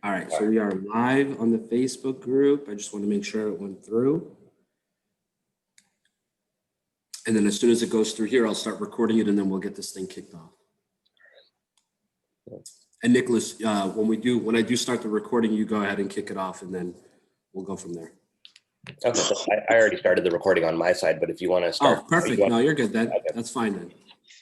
All right, so we are live on the Facebook group. I just want to make sure it went through. And then as soon as it goes through here, I'll start recording it and then we'll get this thing kicked off. And Nicholas, when I do start the recording, you go ahead and kick it off and then we'll go from there. Okay, so I already started the recording on my side, but if you want to start. Oh, perfect. No, you're good then. Okay. That's fine then.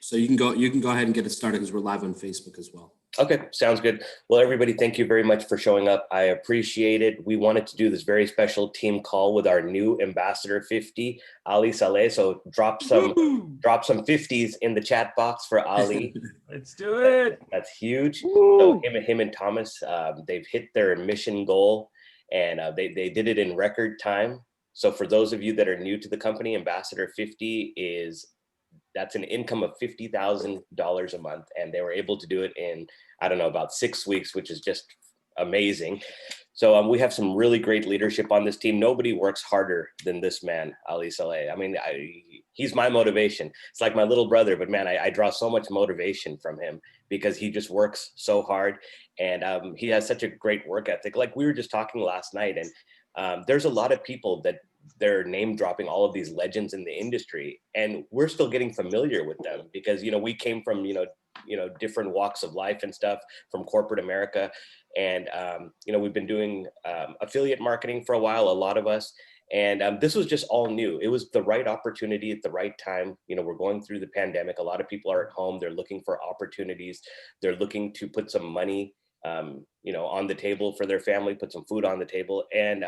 So you can go ahead and get it started because we're live on Facebook as well. Okay, sounds good. Well, everybody, thank you very much for showing up. I appreciate it. We wanted to do this very special team call with our new Ambassador 50, Ali Saleh. So drop some 50s in the chat box for Ali. Let's do it. That's huge. So him and Thomas, they've hit their mission goal, and they did it in record time. So for those of you that are new to the company, Ambassador 50 that's an income of $50,000 a month, and they were able to do it in, I don't know, about 6 weeks, which is just amazing. So we have some really great leadership on this team. Nobody works harder than this man, Ali Saleh. I mean, he's my motivation. It's like my little brother, but man, I draw so much motivation from him because he just works so hard, and he has such a great work ethic. Like we were just talking last night, and there's a lot of people that they're name dropping all of these legends in the industry, and we're still getting familiar with them because, we came from, different walks of life and stuff from corporate America. And, we've been doing affiliate marketing for a while, a lot of us. And this was just all new. It was the right opportunity at the right time. We're going through the pandemic. A lot of people are at home. They're looking for opportunities. They're looking to put some money on the table for their family, put some food on the table. And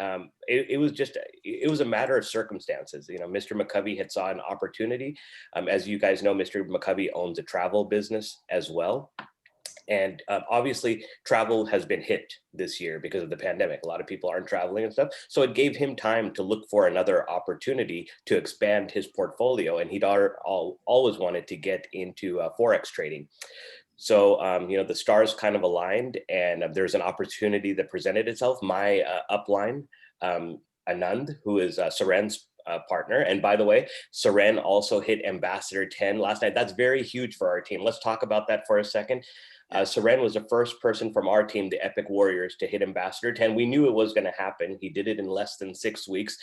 it was a matter of circumstances. Mr. McCovey had saw an opportunity. As you guys know, Mr. McCovey owns a travel business as well. And obviously travel has been hit this year because of the pandemic. A lot of people aren't traveling and stuff. So it gave him time to look for another opportunity to expand his portfolio. And he'd always wanted to get into Forex trading. So, the stars kind of aligned, and there's an opportunity that presented itself. My upline, Anand, who is Saren's partner. And by the way, Saren also hit Ambassador 10 last night. That's very huge for our team. Let's talk about that for a second. Saren was the first person from our team, the Epic Warriors, to hit Ambassador 10. We knew it was going to happen. He did it in less than 6 weeks.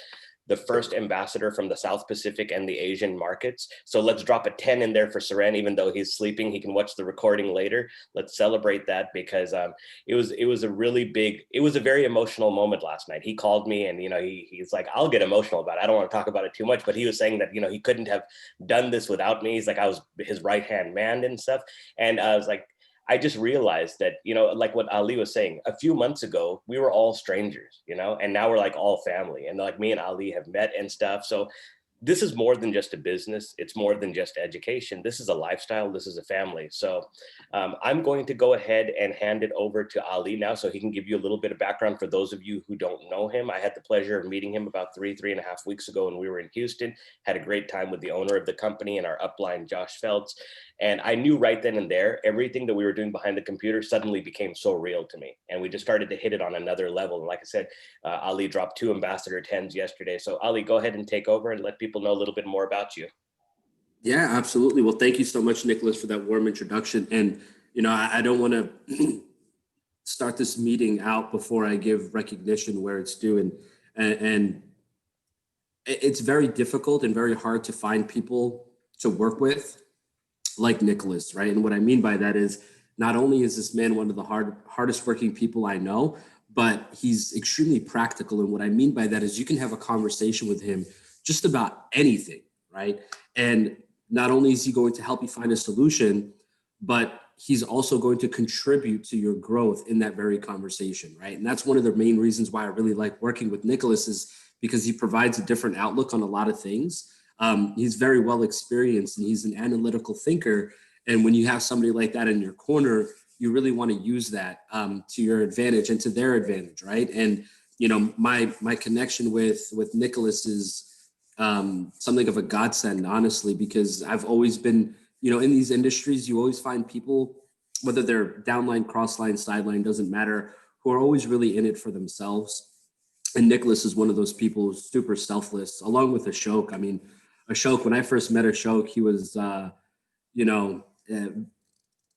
The first ambassador from the South Pacific and the Asian markets. So let's drop a 10 in there for Saren, even though he's sleeping. He can watch the recording later. Let's celebrate that because it was a very emotional moment last night. He called me and, he's like, I'll get emotional about it. I don't want to talk about it too much, but he was saying that, he couldn't have done this without me. He's like, I was his right-hand man and stuff. And I was like, I just realized that, like what Ali was saying, a few months ago, we were all strangers, and now we're like all family, and like me and Ali have met and stuff. So this is more than just a business. It's more than just education. This is a lifestyle. This is a family. So I'm going to go ahead and hand it over to Ali now so he can give you a little bit of background for those of you who don't know him. I had the pleasure of meeting him about 3.5 weeks ago when we were in Houston, had a great time with the owner of the company and our upline, Josh Feltz. And I knew right then and there, everything that we were doing behind the computer suddenly became so real to me. And we just started to hit it on another level. And like I said, Ali dropped 2 Ambassador 10s yesterday. So Ali, go ahead and take over and let people know a little bit more about you. Yeah, absolutely. Well, thank you so much, Nicholas, for that warm introduction. And, I don't want to start this meeting out before I give recognition where it's due. And it's very difficult and very hard to find people to work with like Nicholas, right? And what I mean by that is not only is this man one of the hardest working people I know, but he's extremely practical. And what I mean by that is you can have a conversation with him just about anything, right? And not only is he going to help you find a solution, but he's also going to contribute to your growth in that very conversation, right? And that's one of the main reasons why I really like working with Nicholas is because he provides a different outlook on a lot of things. He's very well experienced and he's an analytical thinker. And when you have somebody like that in your corner, you really want to use that to your advantage and to their advantage, right? And my connection with Nicholas is something of a godsend, honestly, because I've always been, in these industries, you always find people, whether they're downline, crossline, sideline, doesn't matter, who are always really in it for themselves. And Nicholas is one of those people who's super selfless, along with Ashok. I mean, Ashok, when I first met Ashok, he was,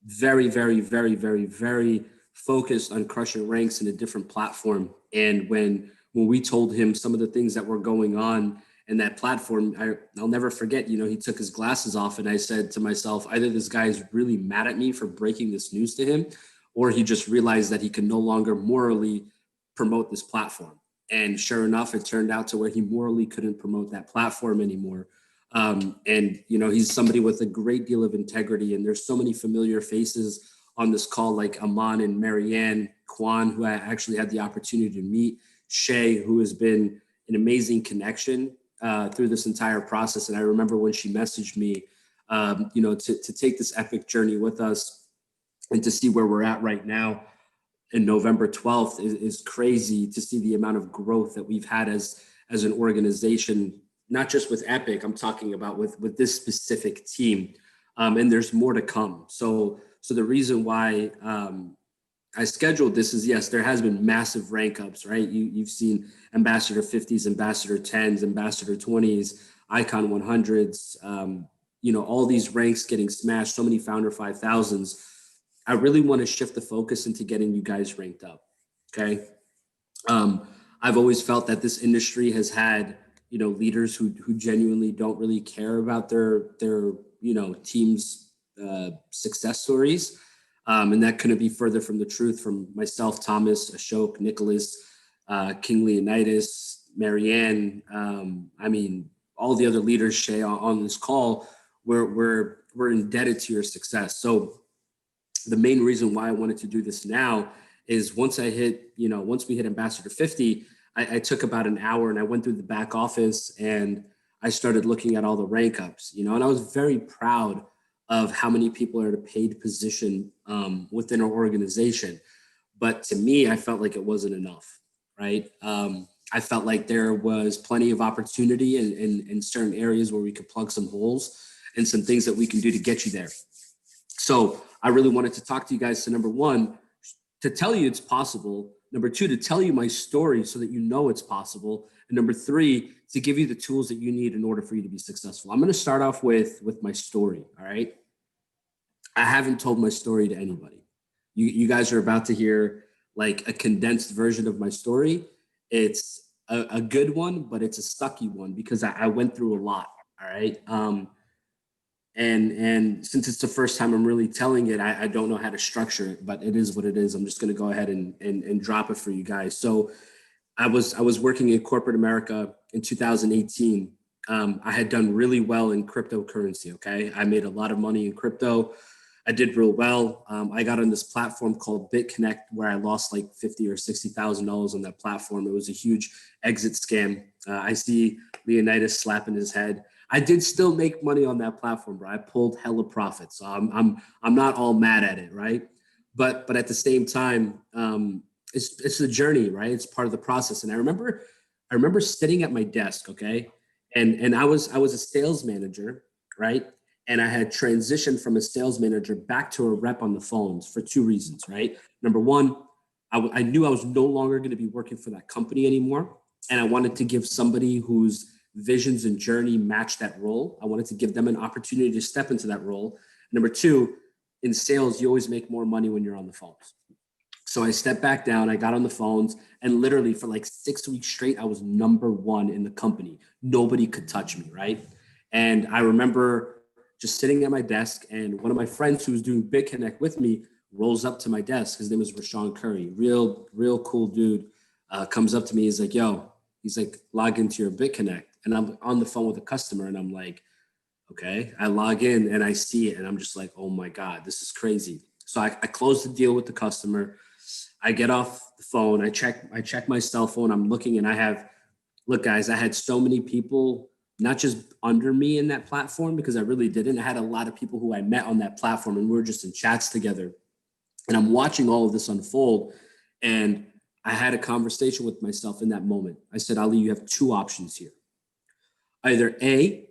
very, very, very, very, very focused on crushing ranks in a different platform. And when we told him some of the things that were going on in that platform, I'll never forget, he took his glasses off and I said to myself, either this guy is really mad at me for breaking this news to him, or he just realized that he can no longer morally promote this platform. And sure enough, it turned out to where he morally couldn't promote that platform anymore. And he's somebody with a great deal of integrity, and there's so many familiar faces on this call, like Aman and Marianne, Kwan, who I actually had the opportunity to meet, Shay, who has been an amazing connection through this entire process. And I remember when she messaged me, to take this epic journey with us and to see where we're at right now in November 12th is crazy, to see the amount of growth that we've had as an organization, not just with Epic, I'm talking about with this specific team. And there's more to come. So the reason why I scheduled this is, yes, there has been massive rank ups, right? You've seen Ambassador 50s, Ambassador 10s, Ambassador 20s, Icon 100s, all these ranks getting smashed, so many Founder 5000s. I really want to shift the focus into getting you guys ranked up, okay? I've always felt that this industry has had, leaders who genuinely don't really care about their team's success stories. And that couldn't be further from the truth from myself, Thomas, Ashok, Nicholas, King Leonidas, Marianne. All the other leaders, Shay, on this call, we're indebted to your success. So the main reason why I wanted to do this now is once we hit Ambassador 50, I took about an hour and I went through the back office and I started looking at all the rank ups, and I was very proud of how many people are at a paid position within our organization. But to me, I felt like it wasn't enough, right? I felt like there was plenty of opportunity in certain areas where we could plug some holes and some things that we can do to get you there. So I really wanted to talk to you guys to, number one, to tell you it's possible. Number two, to tell you my story so that you know it's possible. And number three, to give you the tools that you need in order for you to be successful. I'm going to start off with my story, all right? I haven't told my story to anybody. You guys are about to hear like a condensed version of my story. It's a good one, but it's a sucky one because I went through a lot, all right? And since it's the first time I'm really telling it, I don't know how to structure it, but it is what it is. I'm just going to go ahead and drop it for you guys. So I was working in corporate America in 2018. I had done really well in cryptocurrency. Okay. I made a lot of money in crypto. I did real well. I got on this platform called BitConnect where I lost like $50,000 or $60,000 on that platform. It was a huge exit scam. I see Leonidas slapping his head. I did still make money on that platform, bro. I pulled hella profit. So I'm not all mad at it, right? But at the same time, it's the journey, right? It's part of the process. And I remember sitting at my desk, okay? And I was a sales manager, right? And I had transitioned from a sales manager back to a rep on the phones for two reasons, right? Number one, I knew I was no longer going to be working for that company anymore. And I wanted to give somebody whose visions and journey match that role. I wanted to give them an opportunity to step into that role. Number two, in sales, you always make more money when you're on the phones. So I stepped back down, I got on the phones, and literally for like 6 weeks straight, I was number one in the company. Nobody could touch me, right? And I remember just sitting at my desk, and one of my friends who was doing BitConnect with me rolls up to my desk. His name is Rashawn Curry, real cool dude. Comes up to me, he's like, log into your BitConnect. And I'm on the phone with a customer and I'm like, okay, I log in and I see it and I'm just like, oh my God, this is crazy. So I close the deal with the customer. I get off the phone. I check my cell phone. I'm looking and look guys, I had so many people, not just under me in that platform because I really didn't. I had a lot of people who I met on that platform and we were just in chats together. And I'm watching all of this unfold. And I had a conversation with myself in that moment. I said, Ali, you have two options here. Either A,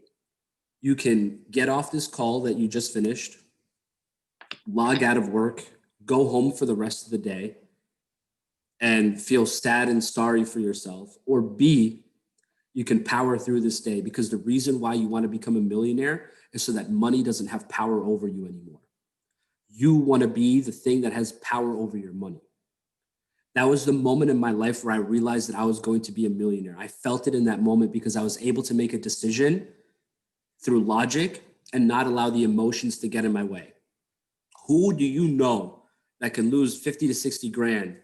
you can get off this call that you just finished, log out of work, go home for the rest of the day, and feel sad and sorry for yourself. Or B, you can power through this day because the reason why you want to become a millionaire is so that money doesn't have power over you anymore. you want to be the thing that has power over your money. That was the moment in my life where I realized that I was going to be a millionaire. I felt it in that moment because I was able to make a decision through logic and not allow the emotions to get in my way. Who do you know that can lose 50 to 60 grand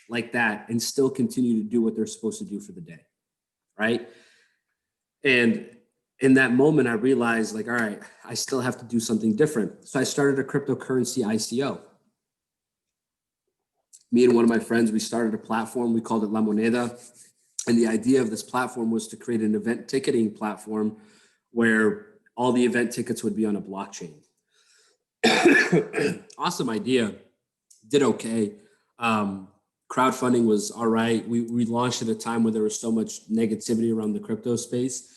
like that and still continue to do what they're supposed to do for the day, right? And in that moment, I realized like, all right, I still have to do something different. So I started a cryptocurrency ICO. Me and one of my friends, we started a platform. We called it La Moneda. And the idea of this platform was to create an event ticketing platform where all the event tickets would be on a blockchain. Awesome idea. Did okay. Crowdfunding was all right. We launched at a time where there was so much negativity around the crypto space.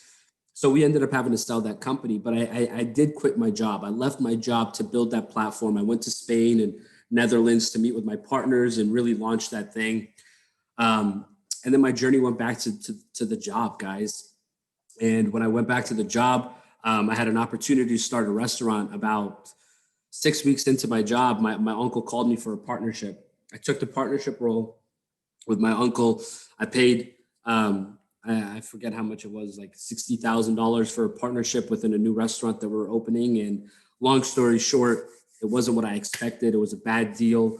So we ended up having to sell that company, but I did quit my job. I left my job to build that platform. I went to Spain and Netherlands to meet with my partners and really launch that thing. And then my journey went back to the job, guys. And when I went back to the job, I had an opportunity to start a restaurant. About 6 weeks into my job, my uncle called me for a partnership. I took the partnership role with my uncle. I paid, I forget how much it was, like $60,000 for a partnership within a new restaurant that we're opening. And long story short, it wasn't what I expected. It was a bad deal.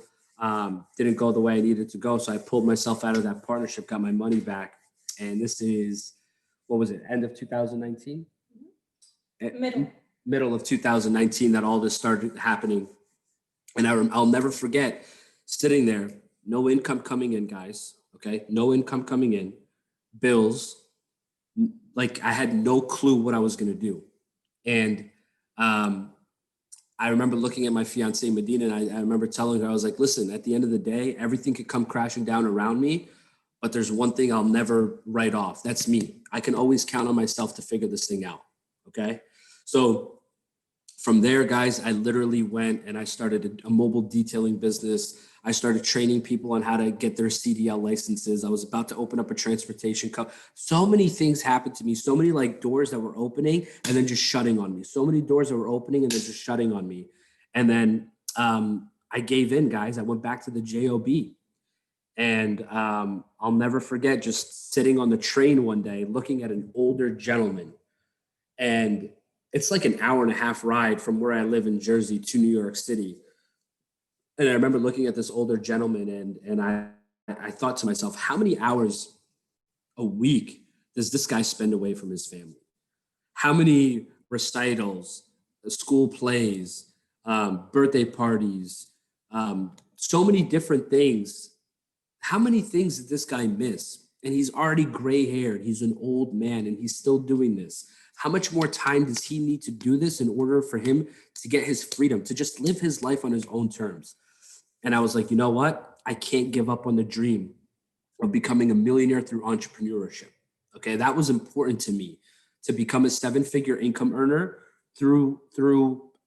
Didn't go the way I needed to go. So I pulled myself out of that partnership, got my money back. And this is, what was it, end of 2019? Middle of 2019 that all this started happening. And I'll never forget sitting there, no income coming in, guys. Okay. No income coming in, bills. Like I had no clue what I was going to do. And I remember looking at my fiance, Medina, and I remember telling her, I was like, listen, at the end of the day, everything could come crashing down around me, but there's one thing I'll never write off. That's me. I can always count on myself to figure this thing out. Okay. So from there, guys, I literally went and I started a mobile detailing business. I started training people on how to get their CDL licenses. I was about to open up a transportation company. So many things happened to me. So many like doors that were opening and then just shutting on me. So many doors that were opening and then just shutting on me. And then I gave in, guys. I went back to the JOB. And I'll never forget just sitting on the train one day, looking at an older gentleman. And it's like an hour and a half ride from where I live in Jersey to New York City. And I remember looking at this older gentleman and I thought to myself, how many hours a week does this guy spend away from his family? How many recitals, school plays, birthday parties, so many different things. How many things did this guy miss? And he's already gray haired. He's an old man and he's still doing this. How much more time does he need to do this in order for him to get his freedom, to just live his life on his own terms? And I was like, you know what? I can't give up on the dream of becoming a millionaire through entrepreneurship. Okay, that was important to me, to become a 7-figure income earner through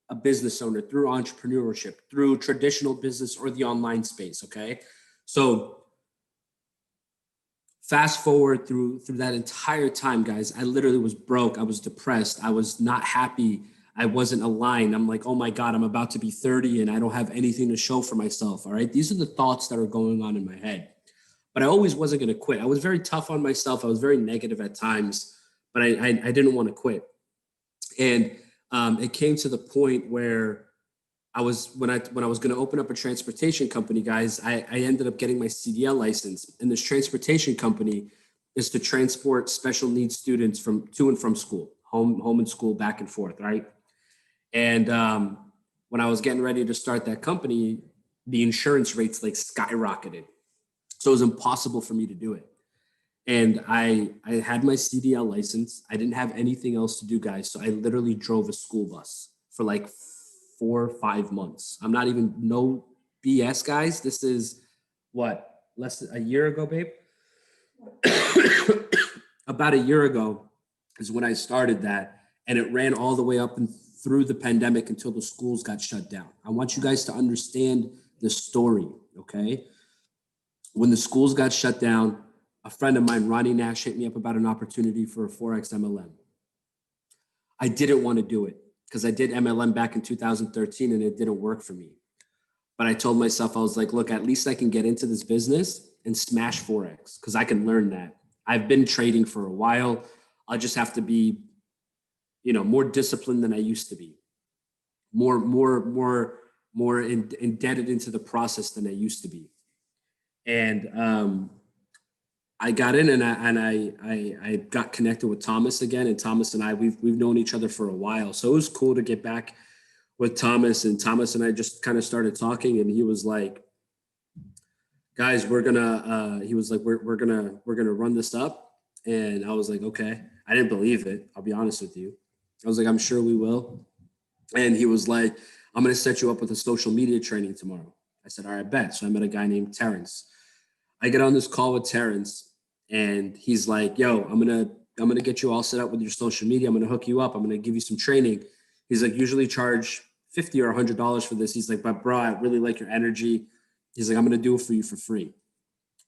a business owner, through entrepreneurship, through traditional business or the online space. Okay, so fast forward through that entire time, guys, I literally was broke. I was depressed. I was not happy. I wasn't aligned. I'm like, oh my God, I'm about to be 30 and I don't have anything to show for myself. All right. These are the thoughts that are going on in my head. But I always wasn't going to quit. I was very tough on myself. I was very negative at times, but I didn't want to quit. And it came to the point where when I was going to open up a transportation company, guys, I ended up getting my CDL license. And this transportation company is to transport special needs students to and from school, home and school, back and forth, right? And when I was getting ready to start that company, the insurance rates like skyrocketed. So it was impossible for me to do it. And I had my CDL license. I didn't have anything else to do, guys. So I literally drove a school bus for like 4 or 5 months. I'm not even, no BS, guys. This is what, less than a year ago, babe? About a year ago is when I started that. And it ran all the way up and through the pandemic until the schools got shut down. I want you guys to understand the story, okay? When the schools got shut down, a friend of mine, Ronnie Nash, hit me up about an opportunity for a Forex MLM. I didn't want to do it because I did MLM back in 2013 and it didn't work for me. But I told myself, I was like, look, at least I can get into this business and smash Forex because I can learn that. I've been trading for a while. I'll just have to be, more disciplined than I used to be, more indebted into the process than I used to be. And I got in and I got connected with Thomas again. And Thomas and I, we've known each other for a while. So it was cool to get back with Thomas, and Thomas and I just kind of started talking, and he was like, guys, we're gonna run this up. And I was like, okay. I didn't believe it. I'll be honest with you. I was like, I'm sure we will. And he was like, I'm going to set you up with a social media training tomorrow. I said, all right, bet. So I met a guy named Terrence. I get on this call with Terrence, and he's like, yo, I'm going to get you all set up with your social media. I'm going to hook you up. I'm going to give you some training. He's like, usually charge $50 or $100 for this. He's like, but bro, I really like your energy. He's like, I'm going to do it for you for free.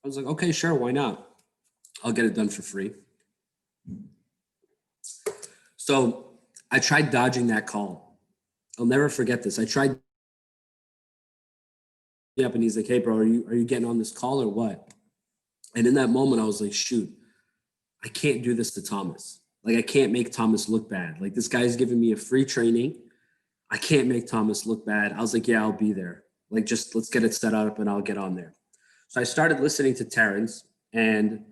I was like, okay, sure. Why not? I'll get it done for free. So I tried dodging that call. I'll never forget this. I tried up, and he's like, hey bro, are you getting on this call or what? And in that moment, I was like, shoot, I can't do this to Thomas. Like, I can't make Thomas look bad. Like, this guy's giving me a free training. I can't make Thomas look bad. I was like, yeah, I'll be there. Like, just let's get it set up and I'll get on there. So I started listening to Terrence, and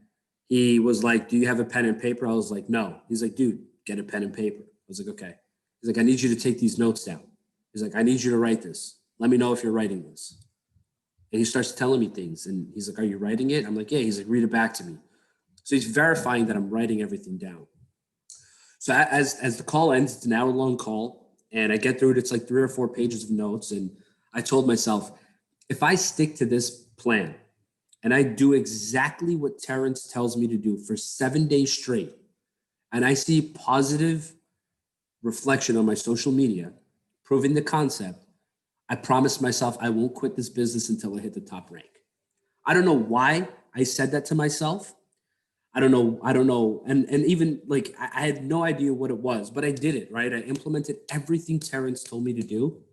he was like, do you have a pen and paper? I was like, no. He's like, dude, get a pen and paper. I was like, okay. He's like, I need you to take these notes down. He's like, I need you to write this. Let me know if you're writing this. And he starts telling me things. And he's like, are you writing it? I'm like, yeah. He's like, read it back to me. So he's verifying that I'm writing everything down. So as the call ends, it's an hour-long call, and I get through it. It's like 3 or 4 pages of notes. And I told myself, if I stick to this plan and I do exactly what Terrence tells me to do for 7 days straight, and I see positive reflection on my social media, proving the concept, I promised myself I won't quit this business until I hit the top rank. I don't know why I said that to myself. I don't know. And even like, I had no idea what it was, but I did it, right? I implemented everything Terrence told me to do.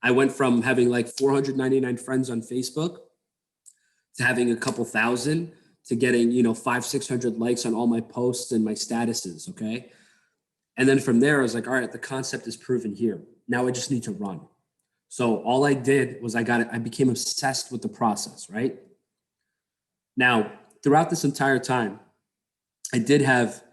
I went from having like 499 friends on Facebook to having a couple thousand to getting, 500-600 likes on all my posts and my statuses. Okay. And then from there, I was like, all right, the concept is proven here. Now I just need to run. So all I did was I became obsessed with the process, right? Now, throughout this entire time, I did have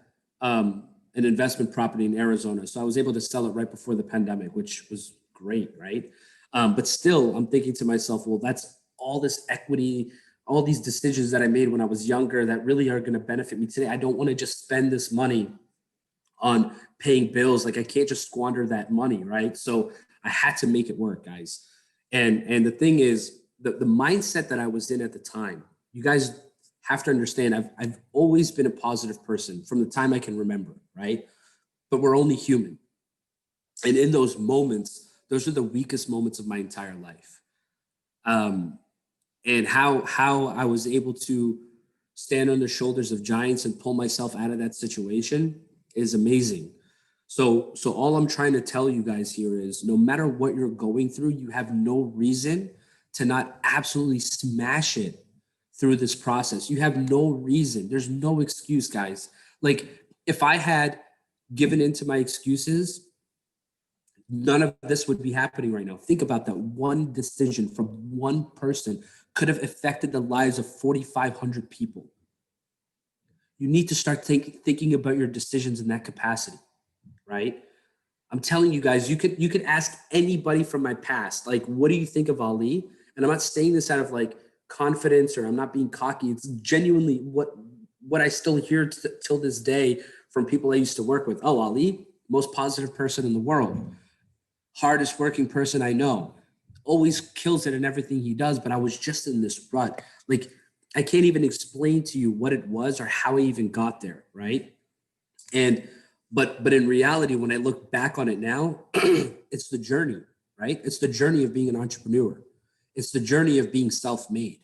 an investment property in Arizona. So I was able to sell it right before the pandemic, which was great, right? But still, I'm thinking to myself, well, that's all this equity, all these decisions that I made when I was younger that really are going to benefit me today. I don't want to just spend this money on paying bills. Like, I can't just squander that money, right? So I had to make it work, guys. And the thing is, the mindset that I was in at the time, you guys have to understand, I've always been a positive person from the time I can remember, right? But we're only human. And in those moments, those are the weakest moments of my entire life. And how I was able to stand on the shoulders of giants and pull myself out of that situation is amazing. So all I'm trying to tell you guys here is, no matter what you're going through, you have no reason to not absolutely smash it through this process. You have no reason. There's no excuse, guys. Like, if I had given into my excuses, none of this would be happening right now. Think about that. One decision from one person could have affected the lives of 4,500 people. You need to start thinking about your decisions in that capacity, right? I'm telling you guys, you could ask anybody from my past, like, what do you think of Ali? And I'm not saying this out of like confidence, or I'm not being cocky. It's genuinely what I still hear till this day from people I used to work with. Oh, Ali, most positive person in the world, hardest working person I know, always kills it in everything he does. But I was just in this rut. Like, I can't even explain to you what it was or how I even got there, right? But in reality, when I look back on it now, it's the journey, right? It's the journey of being an entrepreneur. It's the journey of being self-made.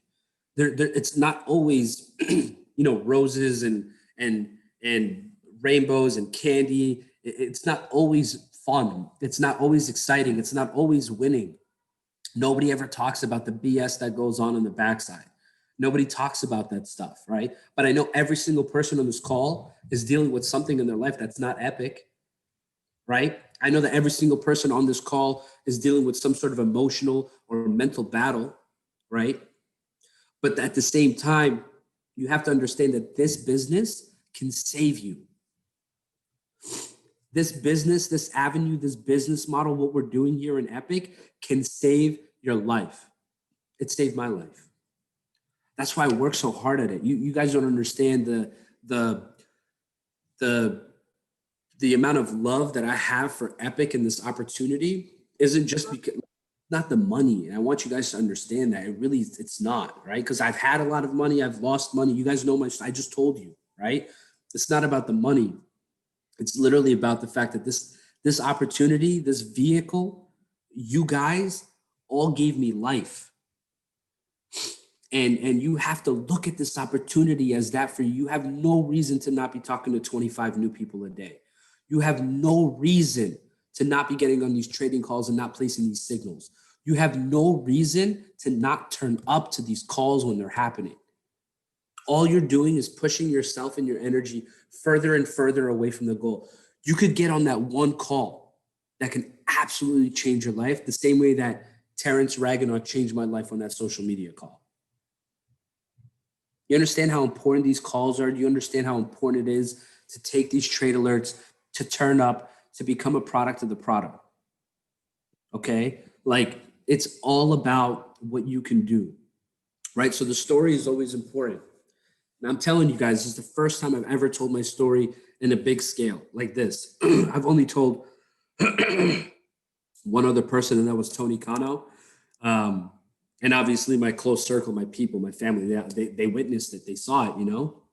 It's not always, roses and rainbows and candy. It's not always fun. It's not always exciting. It's not always winning. Nobody ever talks about the BS that goes on the backside. Nobody talks about that stuff, right? But I know every single person on this call is dealing with something in their life that's not epic, right? I know that every single person on this call is dealing with some sort of emotional or mental battle, right? But at the same time, you have to understand that this business can save you. This business, this avenue, this business model, what we're doing here in Epic can save your life. It saved my life. That's why I work so hard at it. You guys don't understand the amount of love that I have for Epic and this opportunity isn't just because not the money. And I want you guys to understand that it's not, right? Because I've had a lot of money, I've lost money. You guys know I just told you, right? It's not about the money. It's literally about the fact that this opportunity, this vehicle, you guys all gave me life. And you have to look at this opportunity as that for you. You have no reason to not be talking to 25 new people a day. You have no reason to not be getting on these trading calls and not placing these signals. You have no reason to not turn up to these calls when they're happening. All you're doing is pushing yourself and your energy further and further away from the goal. You could get on that one call that can absolutely change your life the same way that Terrence Ragnarok changed my life on that social media call. You understand how important these calls are? Do you understand how important it is to take these trade alerts, to turn up, to become a product of the product? Okay? Like, it's all about what you can do, right? So the story is always important. And I'm telling you guys, this is the first time I've ever told my story in a big scale like this. I've only told one other person, and that was Tony Cano. And obviously my close circle, my people, my family, they witnessed it. They saw it, you know?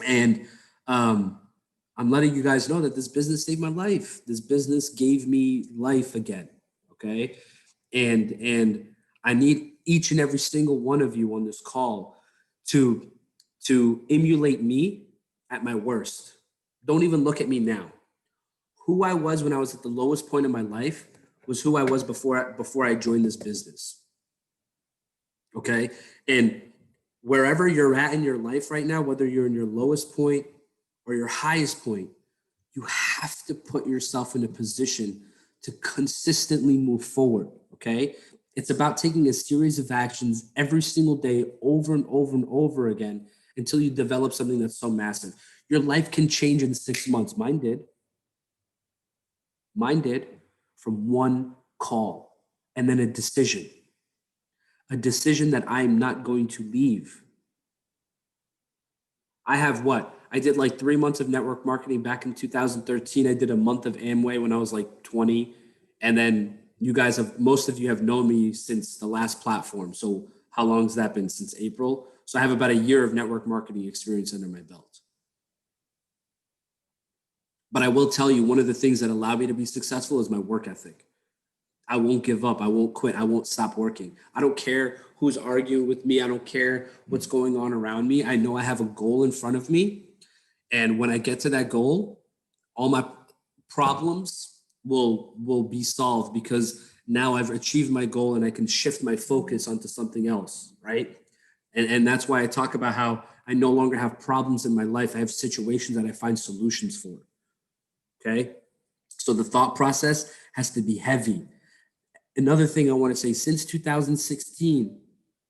And I'm letting you guys know that this business saved my life. This business gave me life again, okay? And I need each and every single one of you on this call to emulate me at my worst. Don't even look at me now. Who I was when I was at the lowest point in my life was who I was before I joined this business. Okay. And wherever you're at in your life right now, whether you're in your lowest point or your highest point, you have to put yourself in a position to consistently move forward. Okay. It's about taking a series of actions every single day over and over and over again until you develop something that's so massive. Your life can change in 6 months. Mine did. Mine did, from one call and then a decision that I'm not going to leave. I have what? I did like 3 months of network marketing back in 2013. I did a month of Amway when I was like 20. And then most of you have known me since the last platform. So how long has that been? Since April. So I have about a year of network marketing experience under my belt. But I will tell you, one of the things that allowed me to be successful is my work ethic. I won't give up. I won't quit. I won't stop working. I don't care who's arguing with me. I don't care what's going on around me. I know I have a goal in front of me. And when I get to that goal, all my problems will be solved because now I've achieved my goal and I can shift my focus onto something else, right? And that's why I talk about how I no longer have problems in my life. I have situations that I find solutions for, okay? So the thought process has to be heavy. Another thing I want to say, since 2016,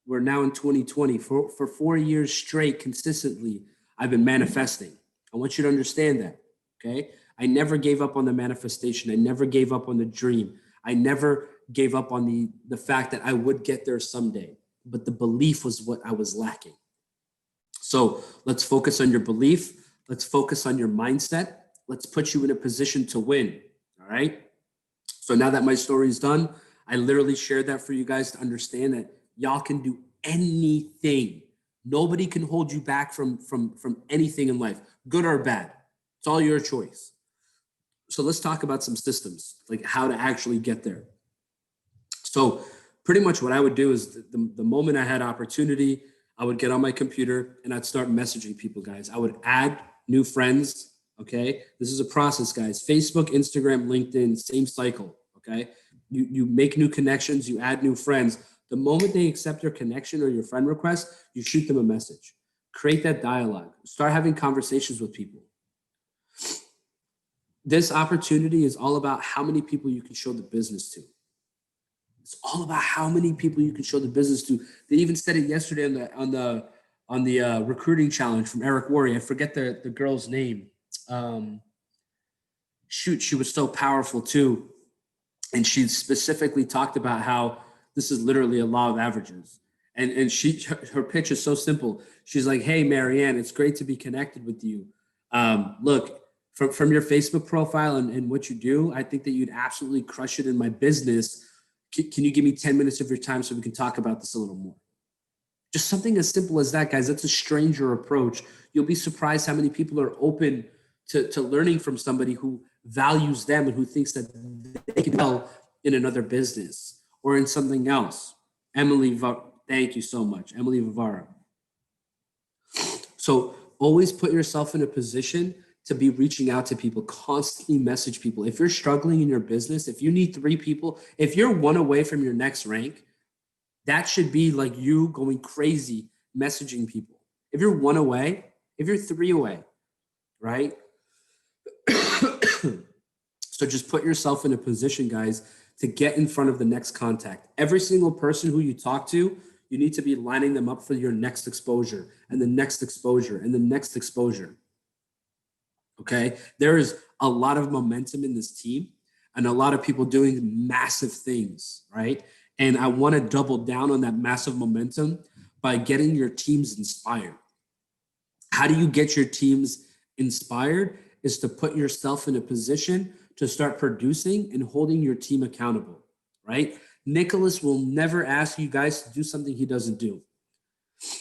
we're now in 2020, for 4 years straight, consistently, I've been manifesting. I want you to understand that, okay? I never gave up on the manifestation. I never gave up on the dream. I never gave up on the fact that I would get there someday, but the belief was what I was lacking. So let's focus on your belief. Let's focus on your mindset. Let's put you in a position to win, all right? So now that my story is done, I literally shared that for you guys to understand that y'all can do anything. Nobody can hold you back from anything in life, good or bad. It's all your choice. So let's talk about some systems, like how to actually get there. So pretty much what I would do is the moment I had opportunity, I would get on my computer and I'd start messaging people, guys. I would add new friends, Okay. This is a process, guys. Facebook, Instagram, LinkedIn, same cycle. Okay. You make new connections, you add new friends. The moment they accept your connection or your friend request, you shoot them a message. Create that dialogue. Start having conversations with people. This opportunity is all about how many people you can show the business to. It's all about how many people you can show the business to. They even said it yesterday on the recruiting challenge from Eric Worre. I forget the girl's name. She was so powerful too. And she specifically talked about how this is literally a law of averages. And her pitch is so simple. She's like, hey, Marianne, it's great to be connected with you. Look, from your Facebook profile and what you do, I think that you'd absolutely crush it in my business. Can you give me 10 minutes of your time so we can talk about this a little more? Just something as simple as that, guys. That's a stranger approach. You'll be surprised how many people are open to learning from somebody who values them and who thinks that they can help in another business or in something else. Thank you so much. Emily Vivara. So always put yourself in a position to be reaching out to people, constantly message people. If you're struggling in your business, if you need 3 people, if you're 1 away from your next rank, that should be like you going crazy messaging people. If you're 1 away, if you're 3 away, right? So just put yourself in a position, guys, to get in front of the next contact. Every single person who you talk to, you need to be lining them up for your next exposure and the next exposure and the next exposure. Okay. There is a lot of momentum in this team and a lot of people doing massive things, right? And I want to double down on that massive momentum by getting your teams inspired. How do you get your teams inspired? Is to put yourself in a position to start producing and holding your team accountable, right? Nicholas will never ask you guys to do something he doesn't do.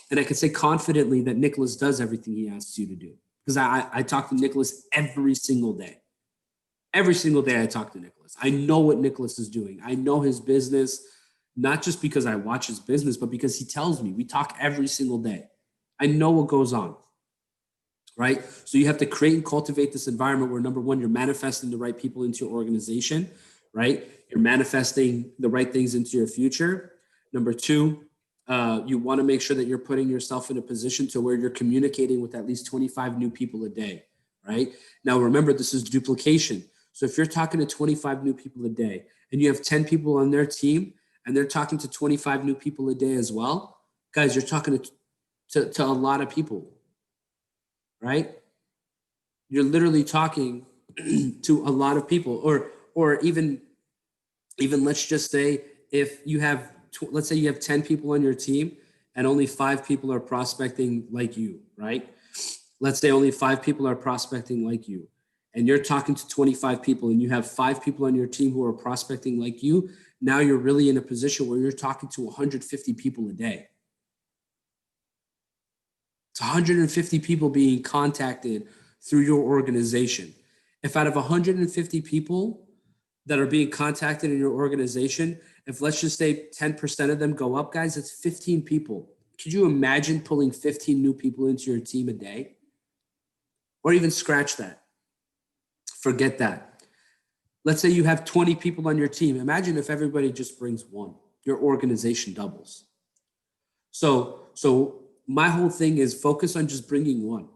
And I can say confidently that Nicholas does everything he asks you to do because I talk to Nicholas every single day. Every single day I talk to Nicholas. I know what Nicholas is doing. I know his business, not just because I watch his business, but because he tells me. We talk every single day. I know what goes on. Right? So you have to create and cultivate this environment where, number one, you're manifesting the right people into your organization, right? You're manifesting the right things into your future. Number two, you want to make sure that you're putting yourself in a position to where you're communicating with at least 25 new people a day, right? Now, remember, this is duplication. So if you're talking to 25 new people a day and you have 10 people on their team and they're talking to 25 new people a day as well, guys, you're talking to a lot of people. Right? You're literally talking to a lot of people, or even let's just say if you have, let's say you have 10 people on your team and only 5 people are prospecting like you, right? Let's say only 5 people are prospecting like you, and you're talking to 25 people and you have 5 people on your team who are prospecting like you. Now you're really in a position where you're talking to 150 people a day. It's 150 people being contacted through your organization. If out of 150 people that are being contacted in your organization, if let's just say 10% of them go up, guys, that's 15 people. Could you imagine pulling 15 new people into your team a day? Or even scratch that. Forget that. Let's say you have 20 people on your team. Imagine if everybody just brings 1. Your organization doubles. So my whole thing is focus on just bringing 1.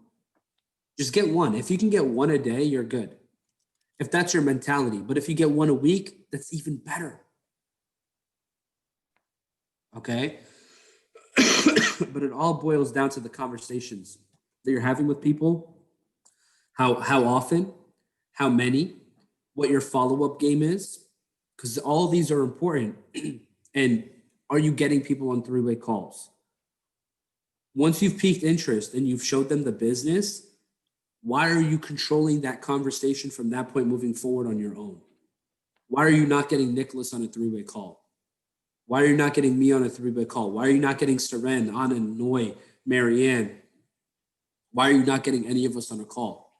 Just get 1. If you can get 1 a day, you're good. If that's your mentality. But if you get 1 a week, that's even better. Okay? But it all boils down to the conversations that you're having with people, how often, how many, what your follow-up game is, because all these are important. And are you getting people on 3-way calls? Once you've piqued interest and you've showed them the business, why are you controlling that conversation from that point moving forward on your own? Why are you not getting Nicholas on a 3-way call? Why are you not getting me on a 3-way call? Why are you not getting Seren, Anna, Noy, Marianne? Why are you not getting any of us on a call?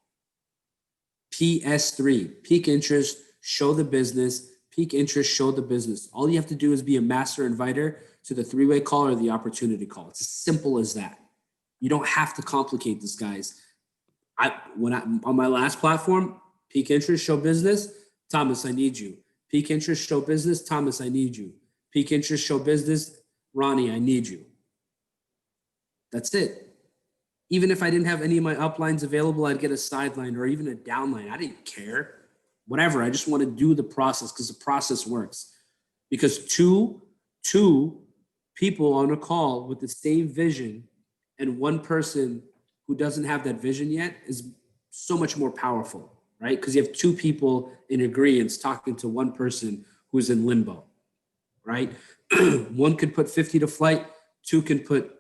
PS3, peak interest, show the business, peak interest, show the business. All you have to do is be a master inviter to the 3-way call or the opportunity call. It's as simple as that. You don't have to complicate this, guys. On my last platform, Peak Interest Show Business, Thomas, I need you. Peak Interest Show Business, Thomas, I need you. Peak Interest Show Business, Ronnie, I need you. That's it. Even if I didn't have any of my uplines available, I'd get a sideline or even a downline. I didn't care. Whatever. I just want to do the process because the process works. Because two people on a call with the same vision and one person who doesn't have that vision yet is so much more powerful, right? Because you have two people in agreement talking to one person who's in limbo, right? One could put 50 to flight, two can put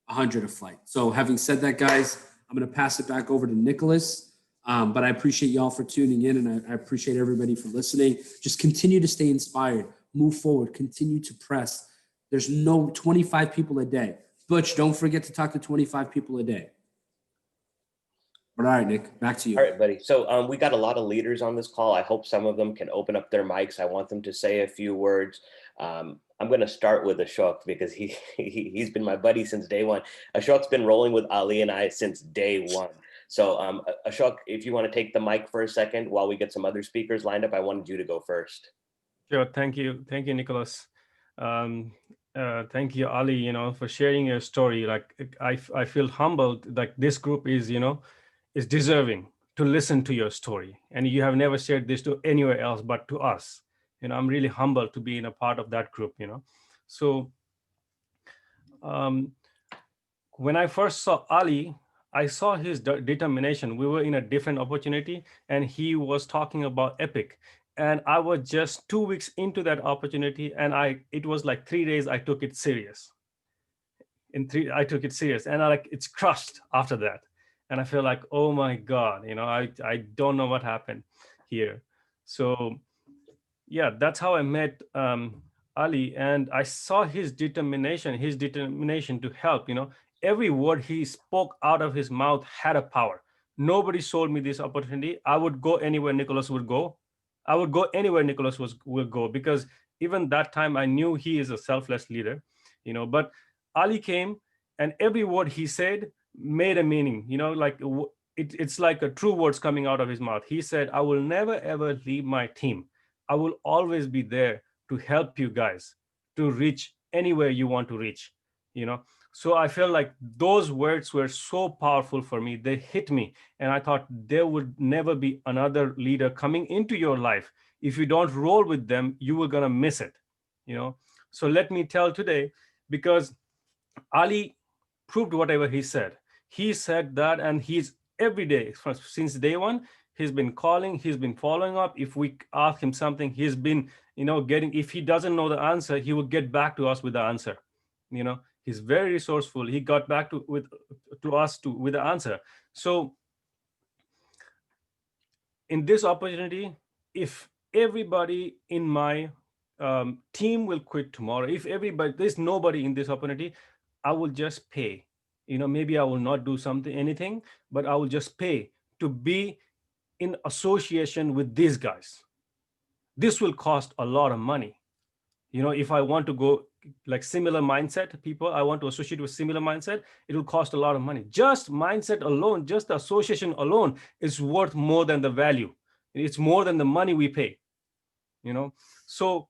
100 to flight. So having said that, guys, I'm going to pass it back over to Nicholas. But I appreciate y'all for tuning in, and I appreciate everybody for listening. Just continue to stay inspired, move forward, continue to press. There's no 25 people a day. Butch, don't forget to talk to 25 people a day. But all right, Nick, back to you. All right, buddy. So we got a lot of leaders on this call. I hope some of them can open up their mics. I want them to say a few words. I'm going to start with Ashok because he's been my buddy since day one. Ashok's been rolling with Ali and I since day one. So Ashok, if you want to take the mic for a second while we get some other speakers lined up, I wanted you to go first. Sure. Thank you, Nicholas. Thank you, Ali, for sharing your story. Like I feel humbled. Like this group is, is deserving to listen to your story, and you have never shared this to anywhere else but to us. I'm really humbled to be in a part of that group. So when I first saw Ali, I saw his determination. We were in a different opportunity, and he was talking about Epic. And I was just 2 weeks into that opportunity, and it was like 3 days I took it serious. I took it serious, and it's crushed after that. And I feel like, oh my God, I don't know what happened here. So yeah, that's how I met Ali, and I saw his determination to help. Every word he spoke out of his mouth had a power. Nobody sold me this opportunity. I would go anywhere Nicholas would go. I would go anywhere Nicholas would go, because even that time I knew he is a selfless leader, but Ali came, and every word he said made a meaning, it's like a true words coming out of his mouth. He said, I will never, ever leave my team. I will always be there to help you guys to reach anywhere you want to reach, So I felt like those words were so powerful for me. They hit me. And I thought there would never be another leader coming into your life. If you don't roll with them, you were going to miss it, So let me tell today, because Ali proved whatever he said. He said that, and he's every day since day one, he's been calling, he's been following up. If we ask him something, he's been, if he doesn't know the answer, he will get back to us with the answer. He's very resourceful. He got back to us with the answer. So in this opportunity, if everybody in my team will quit tomorrow, there's nobody in this opportunity, I will just pay. Maybe I will not do anything, but I will just pay to be in association with these guys. This will cost a lot of money. If I want to go like similar mindset people, I want to associate with similar mindset, it will cost a lot of money. Just mindset alone, just the association alone is worth more than the value. It's more than the money we pay, So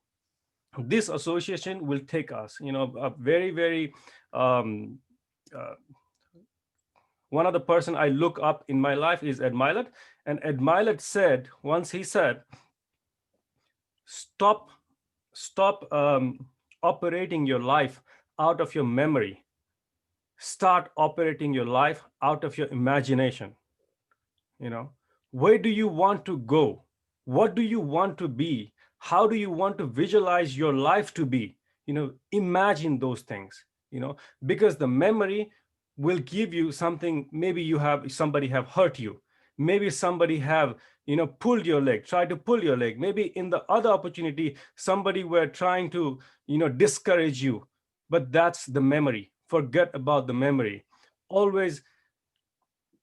this association will take us, a very, very, one of the person I look up in my life is Ed Mylett. And Ed Mylett said, once he said, stop operating your life out of your memory. Start operating your life out of your imagination. Where do you want to go? What do you want to be? How do you want to visualize your life to be? Imagine those things, because the memory will give you something. Maybe somebody have hurt you. Maybe somebody have, pulled your leg, tried to pull your leg. Maybe in the other opportunity, somebody were trying to, discourage you, but that's the memory. Forget about the memory. Always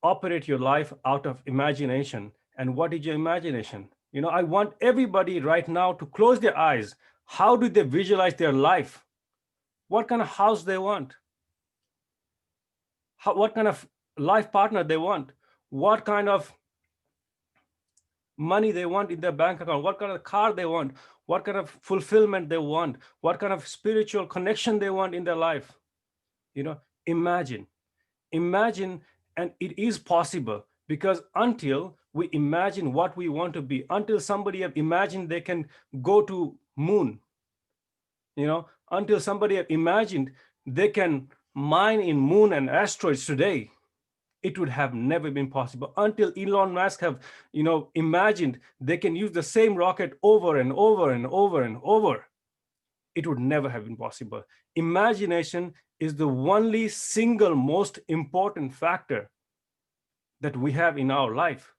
operate your life out of imagination. And what is your imagination? I want everybody right now to close their eyes. How do they visualize their life? What kind of house they want? What kind of life partner they want? what kind of money they want in their bank account, what kind of car they want, what kind of fulfillment they want, what kind of spiritual connection they want in their life. Imagine, and it is possible, because until we imagine what we want to be, until somebody have imagined they can go to moon, until somebody have imagined they can mine in moon and asteroids today, it would have never been possible. Until Elon Musk have, imagined they can use the same rocket over and over and over and over, it would never have been possible. Imagination is the only single most important factor that we have in our life.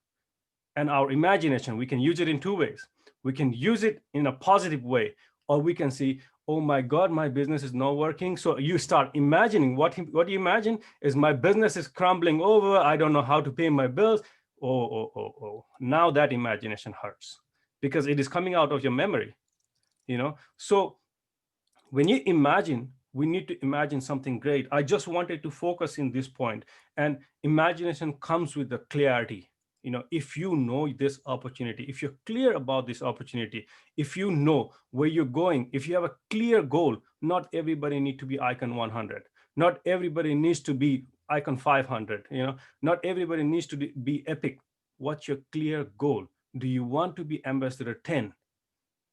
And our imagination, we can use it in two ways. We can use it in a positive way, or we can see, oh my God, my business is not working. So you start imagining, what you imagine is, my business is crumbling over, I don't know how to pay my bills. Oh. Now that imagination hurts, because it is coming out of your memory. So when you imagine, we need to imagine something great. I just wanted to focus in this point. And imagination comes with the clarity. If you know this opportunity, if you're clear about this opportunity, if you know where you're going, if you have a clear goal, not everybody needs to be icon 100. Not everybody needs to be icon 500. Not everybody needs to be epic. What's your clear goal? Do you want to be ambassador 10?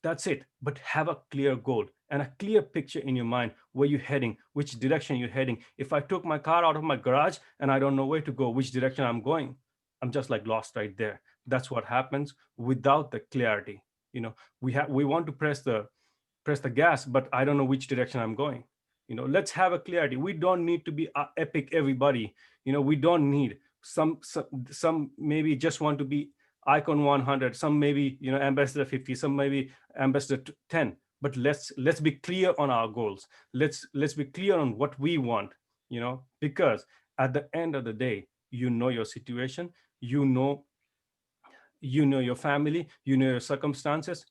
That's it. But have a clear goal and a clear picture in your mind where you're heading, which direction you're heading. If I took my car out of my garage and I don't know where to go, which direction I'm going, I'm just like lost right there. That's what happens without the clarity. We want to press the gas, but I don't know which direction I'm going. Let's have a clarity. We don't need to be epic, everybody. We don't need some maybe just want to be icon 100, some maybe ambassador 50, some maybe ambassador 10. But let's be clear on our goals. Let's be clear on what we want, because at the end of the day, your situation, your family, your circumstances,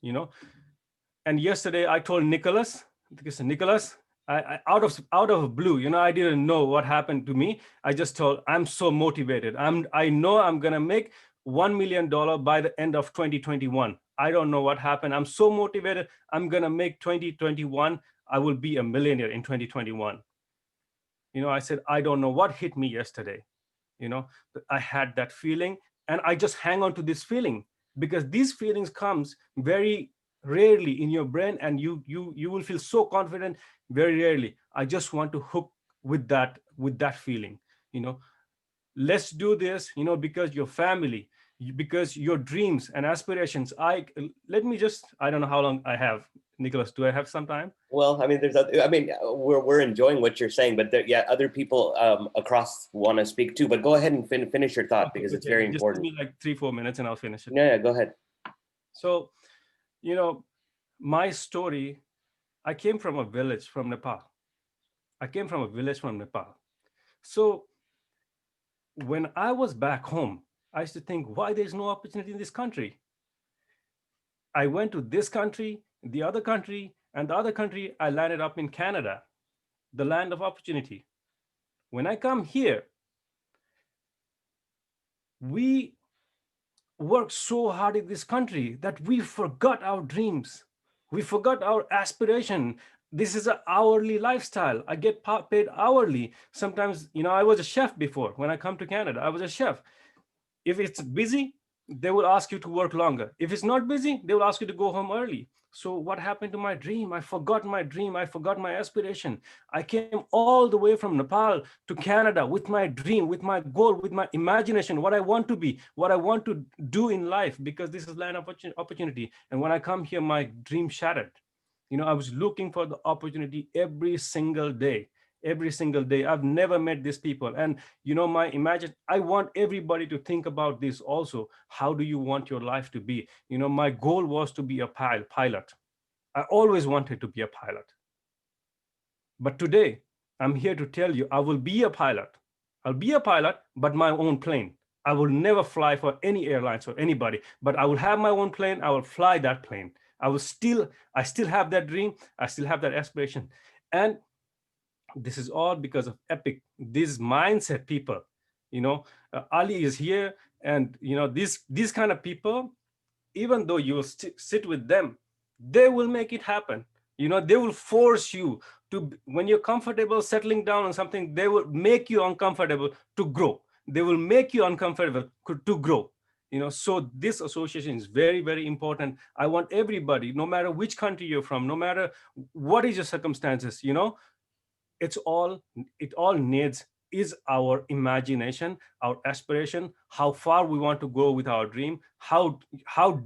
And yesterday I told Nicholas, because Nicholas, I out of blue, I didn't know what happened to me. I just told, I'm so motivated. I know I'm gonna make $1 million by the end of 2021. I don't know what happened. I'm so motivated. I'm gonna make 2021. I will be a millionaire in 2021. I said, I don't know what hit me yesterday. I had that feeling, and I just hang on to this feeling, because these feelings comes very rarely in your brain, and you will feel so confident very rarely. I just want to hook with that feeling. Let's do this, because your family, because your dreams and aspirations. I don't know how long I have. Nicholas, do I have some time? Well, I mean, we're enjoying what you're saying, but other people across want to speak too. But go ahead and finish your thought, because it's very important. Just give me like 3-4 minutes and I'll finish it. Yeah, go ahead. So, my story, I came from a village from Nepal. So when I was back home, I used to think, why there's no opportunity in this country? I went to this country, the other country, and the other country. I landed up in Canada, the land of opportunity. When I come here, we worked so hard in this country that we forgot our dreams. We forgot our aspiration. This is an hourly lifestyle. I get paid hourly. Sometimes, I was a chef before. When I come to Canada, I was a chef. If it's busy, they will ask you to work longer. If it's not busy, they will ask you to go home early. So what happened to my dream? I forgot my dream. I forgot my aspiration. I came all the way from Nepal to Canada with my dream, with my goal, with my imagination, what I want to be, what I want to do in life, because this is land of opportunity. And when I come here, my dream shattered. I was looking for the opportunity every single day. I've never met these people. And I want everybody to think about this also. How do you want your life to be? My goal was to be a pilot. I always wanted to be a pilot. But today, I'm here to tell you, I will be a pilot. I'll be a pilot, but my own plane. I will never fly for any airlines or anybody, but I will have my own plane. I will fly that plane. I still have that dream. I still have that aspiration. And this is all because of epic, these mindset people. Ali is here, and these kind of people, even though you sit with them, they will make it happen. They will force you to, when you're comfortable settling down on something, they will make you uncomfortable to grow. They will make you uncomfortable to grow. So this association is very, very important. I want everybody, no matter which country you're from, no matter what is your circumstances, it all needs is our imagination, our aspiration, how far we want to go with our dream, how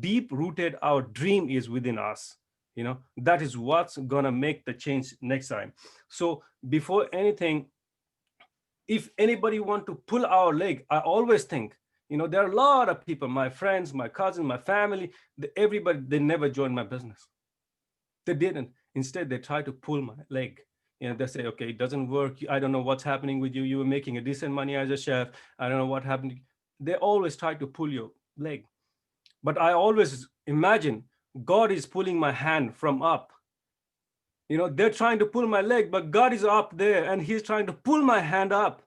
deep rooted our dream is within us. That is what's gonna make the change next time. So before anything, if anybody want to pull our leg, I always think, there are a lot of people, my friends, my cousins, my family, everybody, they never joined my business. They didn't. Instead, they try to pull my leg. They say, okay, it doesn't work. I don't know what's happening with you. You were making a decent money as a chef. I don't know what happened. They always try to pull your leg. But I always imagine God is pulling my hand from up. They're trying to pull my leg, but God is up there and he's trying to pull my hand up.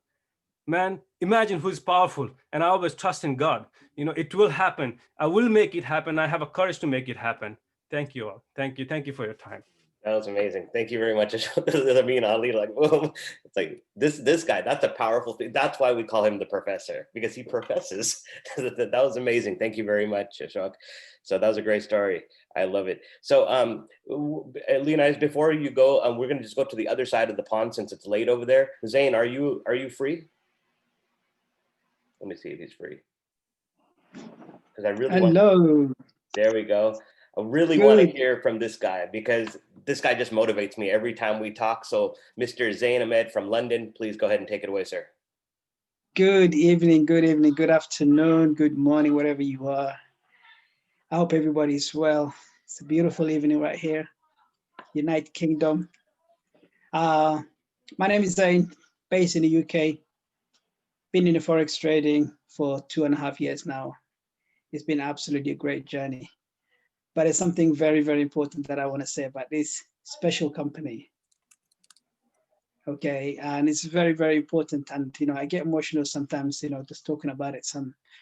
Man, imagine who's powerful. And I always trust in God. It will happen. I will make it happen. I have a courage to make it happen. Thank you all. Thank you. Thank you for your time. That was amazing. Thank you very much. Me and Ali, like, boom. It's like this guy, that's a powerful thing. That's why we call him the professor, because he professes. That was amazing. Thank you very much, Ashok. So that was a great story. I love it. So Leonidas, before you go, we're going to just go to the other side of the pond since it's late over there. Zane, are you free? Let me see if he's free. Because I really Hello. There we go. I really want to hear from this guy because this guy just motivates me every time we talk. So Mr. Zain Ahmed from London, please go ahead and take it away, sir. Good evening, good afternoon, good morning, wherever you are. I hope everybody's well. It's a beautiful evening right here, United Kingdom. My name is Zain, based in the UK. Been in the Forex trading for 2.5 years now. It's been absolutely a great journey. But there's something very, very important that I want to say about this special company. Okay, and it's very, very important. And, I get emotional sometimes, just talking about it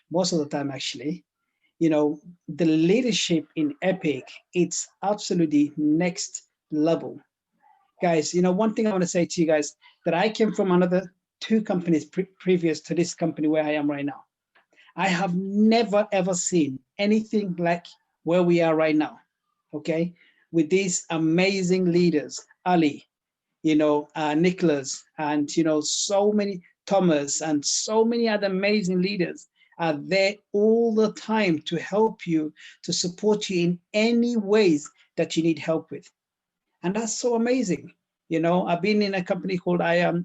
most of the time, actually. The leadership in Epic, it's absolutely next level. Guys, one thing I want to say to you guys, that I came from another 2 companies previous to this company where I am right now. I have never, ever seen anything like where we are right now, okay? With these amazing leaders, Ali, Nicholas, and, so many, Thomas, and so many other amazing leaders are there all the time to help you, to support you in any ways that you need help with. And that's so amazing. I've been in a company called I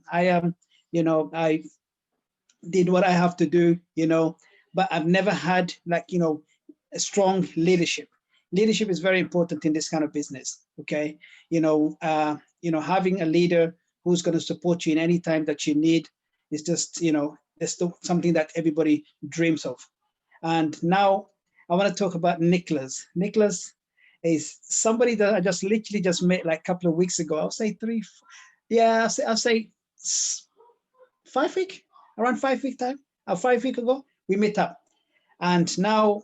did what I have to do, but I've never had a strong leadership. Leadership is very important in this kind of business. Okay. Having a leader who's going to support you in any time that you need is just, it's still something that everybody dreams of. And now I want to talk about Nicholas. Nicholas is somebody that I literally just met like a couple of weeks ago. I'll say I'll say 5 weeks, around 5 week time, 5 weeks ago, we met up. And now,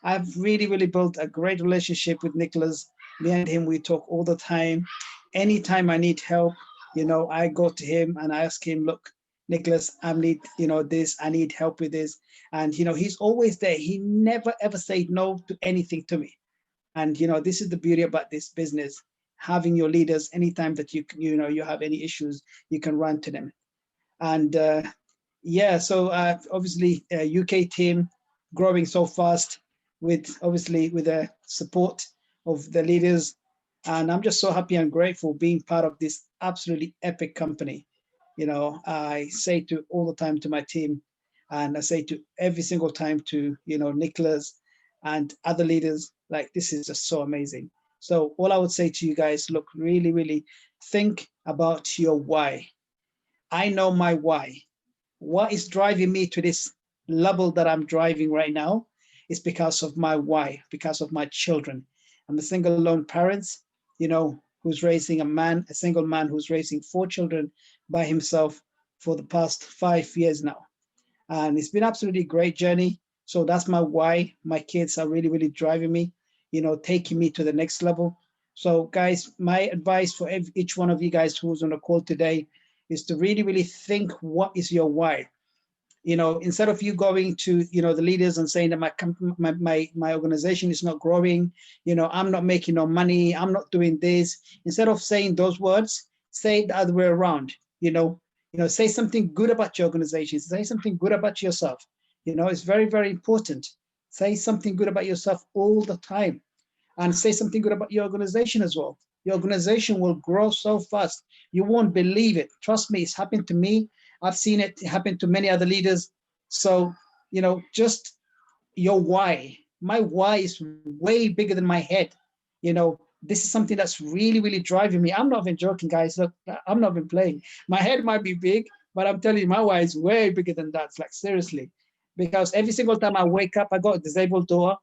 I've really, really built a great relationship with Nicholas. Me and him, we talk all the time. Anytime I need help, I go to him and I ask him, look, Nicholas, I need, this, I need help with this. And, he's always there. He never, ever said no to anything to me. And, this is the beauty about this business, having your leaders, anytime that you have any issues, you can run to them. And so obviously UK team growing so fast with the support of the leaders. And I'm just so happy and grateful being part of this absolutely epic company. I say to all the time to my team, and I say to every single time to, Nicholas and other leaders, like, this is just so amazing. So all I would say to you guys, look, really, really think about your why. I know my why. What is driving me to this level that I'm driving right now is because of my why, because of my children. I'm a single lone parent, who's raising a single man who's raising 4 children by himself for the past 5 years now. And it's been absolutely a great journey. So that's my why. My kids are really, really driving me, taking me to the next level. So guys, my advice for each one of you guys who's on the call today is to really, really think, what is your why? Instead of you going to, the leaders and saying that my organization is not growing, I'm not making no money, I'm not doing this. Instead of saying those words, say it the other way around. Say something good about your organization. Say something good about yourself. It's very, very important. Say something good about yourself all the time, and say something good about your organization as well. Your organization will grow so fast. You won't believe it. Trust me, it's happened to me. I've seen it happen to many other leaders. So, just your why. My why is way bigger than my head. This is something that's really, really driving me. I'm not even joking, guys. Look, I'm not even playing. My head might be big, but I'm telling you, my why is way bigger than that. It's like, seriously. Because every single time I wake up, I got a disabled daughter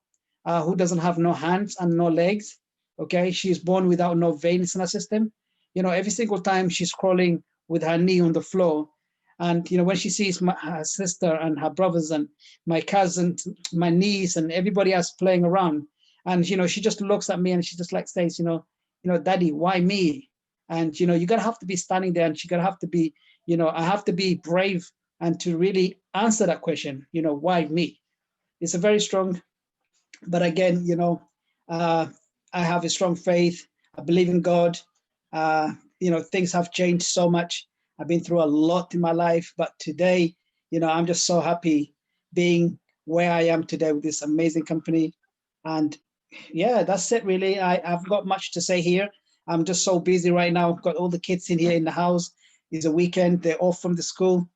who doesn't have no hands and no legs. Okay, she's born without no veins in her system. Every single time she's crawling with her knee on the floor. And when she sees her sister and her brothers and my cousins, my niece, and everybody else playing around, and she just looks at me and she just like says, Daddy, why me? And you gotta have to be standing there, and she gotta have to be, I have to be brave and to really answer that question. Why me? It's a very strong. But again, I have a strong faith. I believe in God. Things have changed so much. I've been through a lot in my life, but today, I'm just so happy being where I am today with this amazing company. And yeah, that's it really. I've got much to say here. I'm just so busy right now. I've got all the kids in here in the house. It's a weekend. They're off from the school.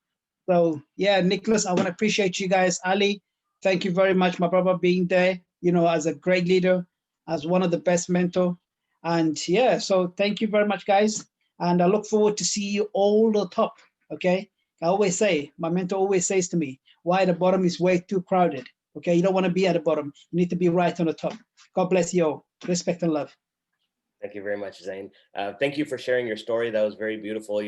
So yeah, Nicholas, I want to appreciate you guys. Ali, thank you very much, my brother, being there, as a great leader, as one of the best mentor. And yeah, so thank you very much, guys. And I look forward to see you all the top, okay? I always say, my mentor always says to me, why the bottom is way too crowded, okay? You don't want to be at the bottom. You need to be right on the top. God bless you all. Respect and love. Thank you very much, Zane. Thank you for sharing your story. That was very beautiful.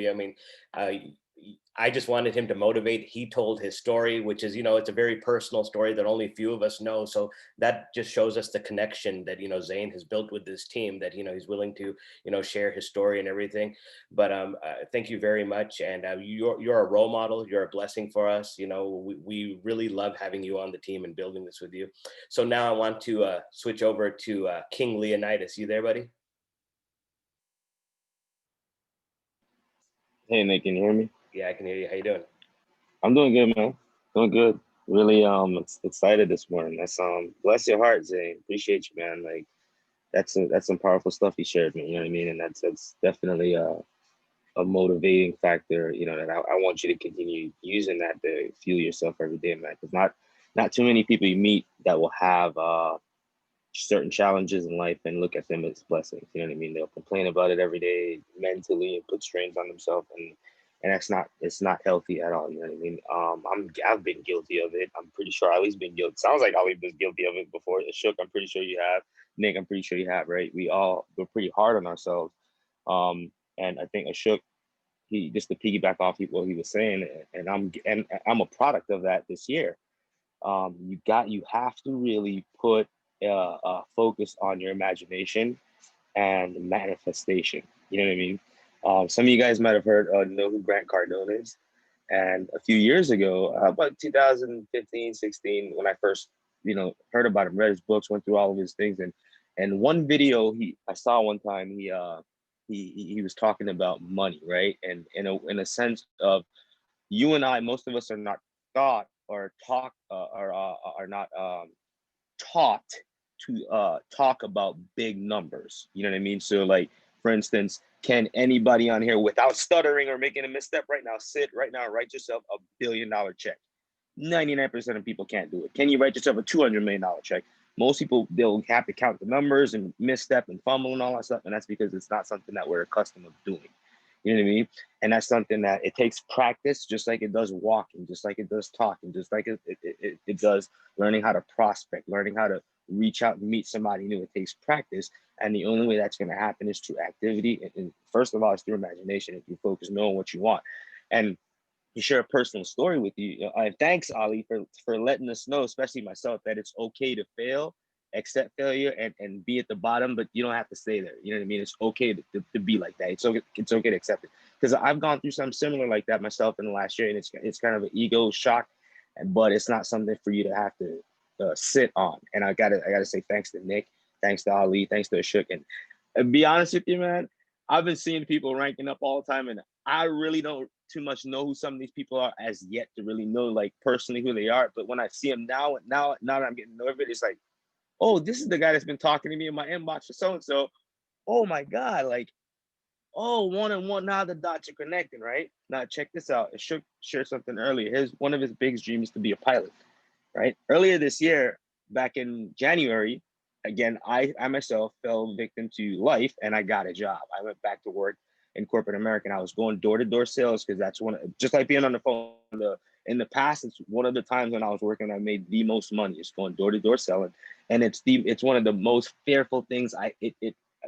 I just wanted him to motivate. He told his story, which is, it's a very personal story that only a few of us know. So that just shows us the connection that, Zane has built with this team, that, he's willing to, share his story and everything. But thank you very much. And you're a role model. You're a blessing for us. We really love having you on the team and building this with you. So now I want to switch over to King Leonidas. You there, buddy? Hey, Nick, can you hear me? Yeah, I can hear you. How you doing? I'm doing good, man. Doing good. Really excited this morning. That's bless your heart, Zane. Appreciate you, man. Like that's some powerful stuff you shared, man. You know what I mean? And that's definitely a motivating factor, that I want you to continue using that to fuel yourself every day, man. Because not too many people you meet that will have certain challenges in life and look at them as blessings. You know what I mean? They'll complain about it every day mentally and put strains on themselves, and it's not healthy at all. You know what I mean? I've been guilty of it. I'm pretty sure Ali's been guilty. Sounds like Ali's been guilty of it before. Shook, I'm pretty sure you have. Nick, I'm pretty sure you have, right? We're pretty hard on ourselves. And I think Ashok, he just to piggyback off what he was saying, and I'm a product of that this year. You have to really put focus on your imagination and manifestation. You know what I mean? Some of you guys might have heard know who Grant Cardone is. And a few years ago, about 2015, 16, when I first, heard about him, read his books, went through all of his things, and one video I saw one time, he was talking about money, right? And in a sense of, you and I, most of us are not taught or talk are not taught to talk about big numbers. You know what I mean? So like, for instance, can anybody on here without stuttering or making a misstep right now, sit right now and write yourself $1 billion check? 99% of people can't do it. Can you write yourself a $200 million check? Most people, they'll have to count the numbers and misstep and fumble and all that stuff. And that's because it's not something that we're accustomed to doing. You know what I mean? And that's something that it takes practice, just like it does walking, just like it does talking, just like it does learning how to prospect, learning how to reach out and meet somebody new. It takes practice. And the only way that's going to happen is through activity. And first of all, it's through imagination. If you focus, knowing what you want. And share a personal story with you. Thanks, Ali, for letting us know, especially myself, that it's okay to fail, accept failure, and be at the bottom, but you don't have to stay there. You know what I mean? It's okay to be like that. It's okay to accept it. Because I've gone through something similar like that myself in the last year, and it's kind of an ego shock, but it's not something for you to have to sit on. And I gotta say thanks to Nick, thanks to Ali, thanks to Ashok, and be honest with you, man. I've been seeing people ranking up all the time, and I really don't too much know who some of these people are as yet to really know like personally who they are. But when I see them now that I'm getting to know of it, it's like, oh, this is the guy that's been talking to me in my inbox for so and so. Oh my God, like, oh, one and one, now the dots are connecting, right? Now check this out. I should share something earlier. One of his biggest dreams is to be a pilot, right? Earlier this year, back in January, again, I myself fell victim to life, and I got a job. I went back to work in corporate America, and I was going door-to-door sales, because that's just like being on the phone. In the past, it's one of the times when I was working, I made the most money. It's going door-to-door selling, and it's one of the most fearful things.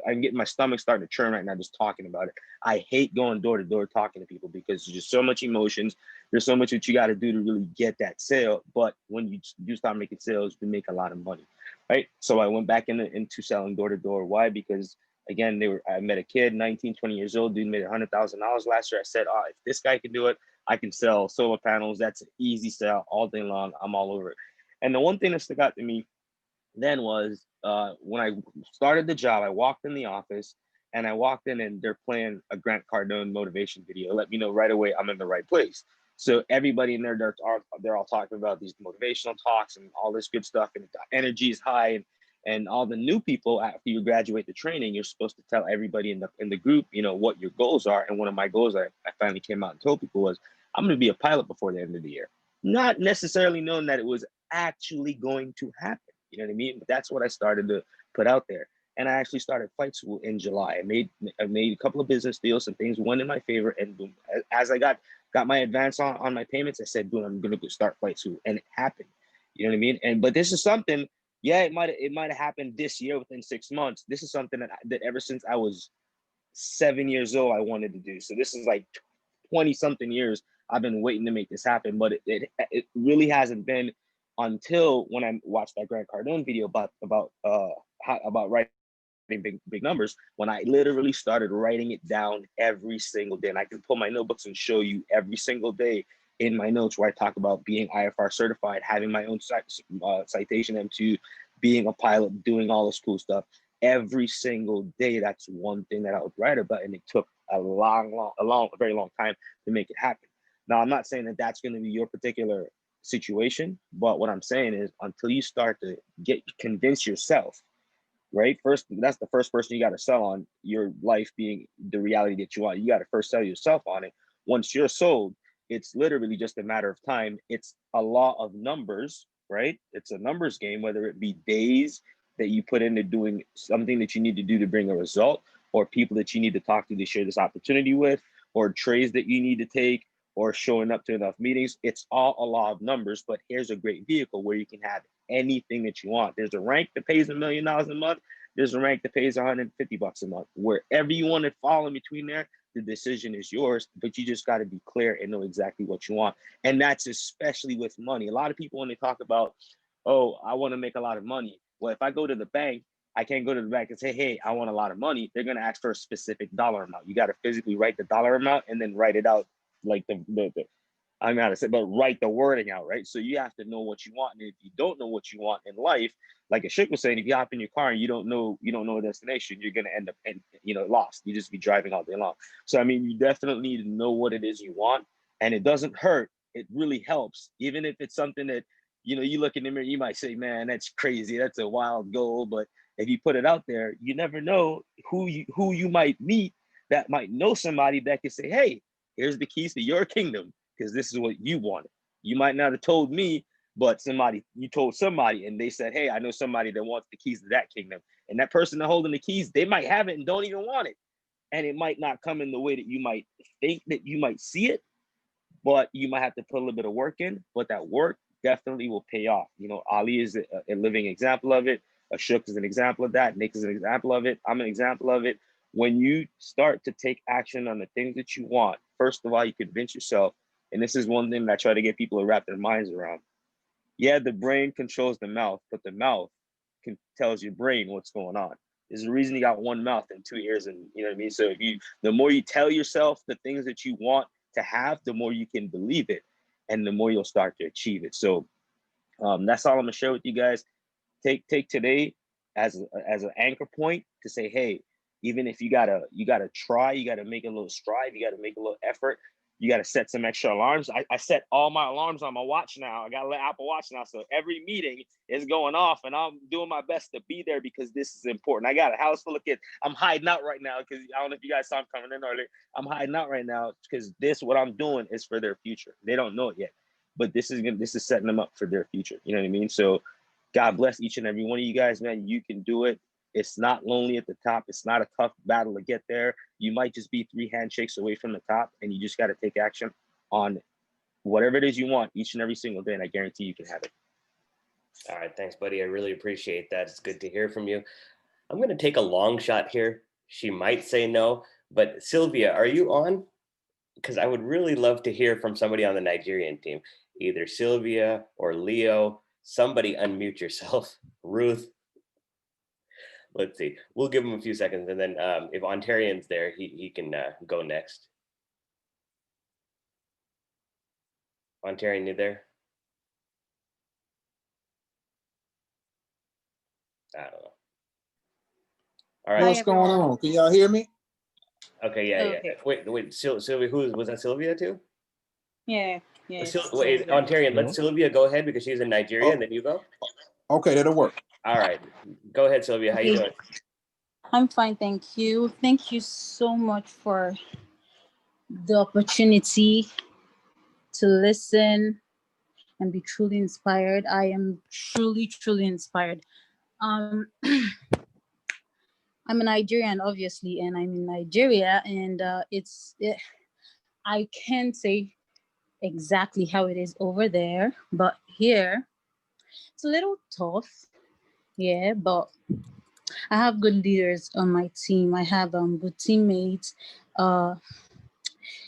I'm getting my stomach starting to churn right now just talking about it. I hate going door to door talking to people, because there's just so much emotions. There's so much that you got to do to really get that sale. But when you do start making sales, you make a lot of money, right? So I went back into selling door to door. Why? Because again, I met a kid, 19, 20 years old, dude made $100,000 last year. I said, oh, if this guy can do it, I can sell solar panels. That's an easy sell all day long. I'm all over it. And the one thing that stuck out to me then was when I started the job, I walked in the office, and I walked in and they're playing a Grant Cardone motivation video. Let me know right away I'm in the right place. So everybody in there, they're all talking about these motivational talks and all this good stuff, and the energy is high. And all the new people, after you graduate the training, you're supposed to tell everybody in the group, what your goals are. And one of my goals I finally came out and told people was, I'm going to be a pilot before the end of the year. Not necessarily knowing that it was actually going to happen. You know what I mean? But that's what I started to put out there. And I actually started flight school in July. I made a couple of business deals, and things went in my favor. And boom, as I got my advance on my payments, I said, boom, I'm gonna go start flight school. And it happened. You know what I mean? But this is something, yeah, it might have happened this year within 6 months. This is something that ever since I was 7 years old, I wanted to do. So this is like 20 something years I've been waiting to make this happen, but it really hasn't been until when I watched that Grant Cardone video about writing big numbers, when I literally started writing it down every single day. And I can pull my notebooks and show you every single day in my notes where I talk about being IFR certified, having my own citation M2, being a pilot, doing all this cool stuff. Every single day, that's one thing that I would write about, and it took a very long time to make it happen. Now, I'm not saying that that's going to be your particular situation, but what I'm saying is, until you start to convince yourself, right? First, that's the first person you got to sell on your life being the reality that you want. You got to first sell yourself on it. Once you're sold, it's literally just a matter of time. It's a law of numbers, right? It's a numbers game, whether it be days that you put into doing something that you need to do to bring a result, or people that you need to talk to share this opportunity with, or trades that you need to take, or showing up to enough meetings. It's all a law of numbers, but here's a great vehicle where you can have anything that you want. There's a rank that pays $1 million a month. There's a rank that pays $150 a month. Wherever you want to fall in between there, the decision is yours, but you just got to be clear and know exactly what you want. And that's especially with money. A lot of people, when they talk about, oh, I want to make a lot of money. Well, if I go to the bank, I can't go to the bank and say, hey, I want a lot of money. They're going to ask for a specific dollar amount. You got to physically write the dollar amount and then write it out like I'm not to say, but write the wording out, right? So you have to know what you want. And if you don't know what you want in life, like Ashok was saying, if you hop in your car and you don't know a destination, you're gonna end up lost. You just be driving all day long. So I mean, you definitely need to know what it is you want, and it doesn't hurt. It really helps, even if it's something that you look in the mirror, you might say, man, that's crazy, that's a wild goal. But if you put it out there, you never know who you might meet that might know somebody that could say, hey, here's the keys to your kingdom, because this is what you wanted. You might not have told me, but you told somebody, and they said, hey, I know somebody that wants the keys to that kingdom. And that person that holding the keys, they might have it and don't even want it. And it might not come in the way that you might think that you might see it, but you might have to put a little bit of work in. But that work definitely will pay off. Ali is a living example of it. Ashok is an example of that. Nick is an example of it. I'm an example of it. When you start to take action on the things that you want, first of all, you convince yourself And this is one thing that I try to get people to wrap their minds around. Yeah, the brain controls the mouth, but the mouth tells your brain what's going on. There's a reason you got one mouth and two ears, and you know what I mean? So the more you tell yourself the things that you want to have, the more you can believe it, and the more you'll start to achieve it. So that's all I'm gonna share with you guys. Take today as an anchor point to say, hey, even if you gotta try, you gotta make a little strive, you gotta make a little effort, you gotta set some extra alarms. I set all my alarms on my watch now. I got an Apple Watch now, so every meeting is going off, and I'm doing my best to be there because this is important. I got a house full of kids. I'm hiding out right now because I don't know if you guys saw I'm coming in early. I'm hiding out right now because what I'm doing is for their future. They don't know it yet, but this is setting them up for their future. You know what I mean? So God bless each and every one of you guys, man. You can do it. It's not lonely at the top. It's not a tough battle to get there. You might just be 3 handshakes away from the top, and you just got to take action on whatever it is you want each and every single day, and I guarantee you can have it. All right, thanks, buddy. I really appreciate that. It's good to hear from you. I'm going to take a long shot here. She might say no, but Sylvia, are you on? Because I would really love to hear from somebody on the Nigerian team, either Sylvia or Leo. Somebody unmute yourself. Ruth. Let's see. We'll give him a few seconds, and then if Ontarian's there, he can go next. Ontarian, you there? I don't know. All right. What's going on? Can y'all hear me? Okay, yeah. Okay. Wait, Sylvia, was that Sylvia too? Yeah. Wait, Ontarian, let Sylvia go ahead because she's in Nigeria, and then you go. Okay, that'll work. All right, go ahead, Sylvia. How you doing? I'm fine, thank you. Thank you so much for the opportunity to listen and be truly inspired. I am truly inspired. I'm a Nigerian, obviously, and I'm in Nigeria, and I can't say exactly how it is over there, but here it's a little tough. Yeah, but I have good leaders on my team. I have good teammates.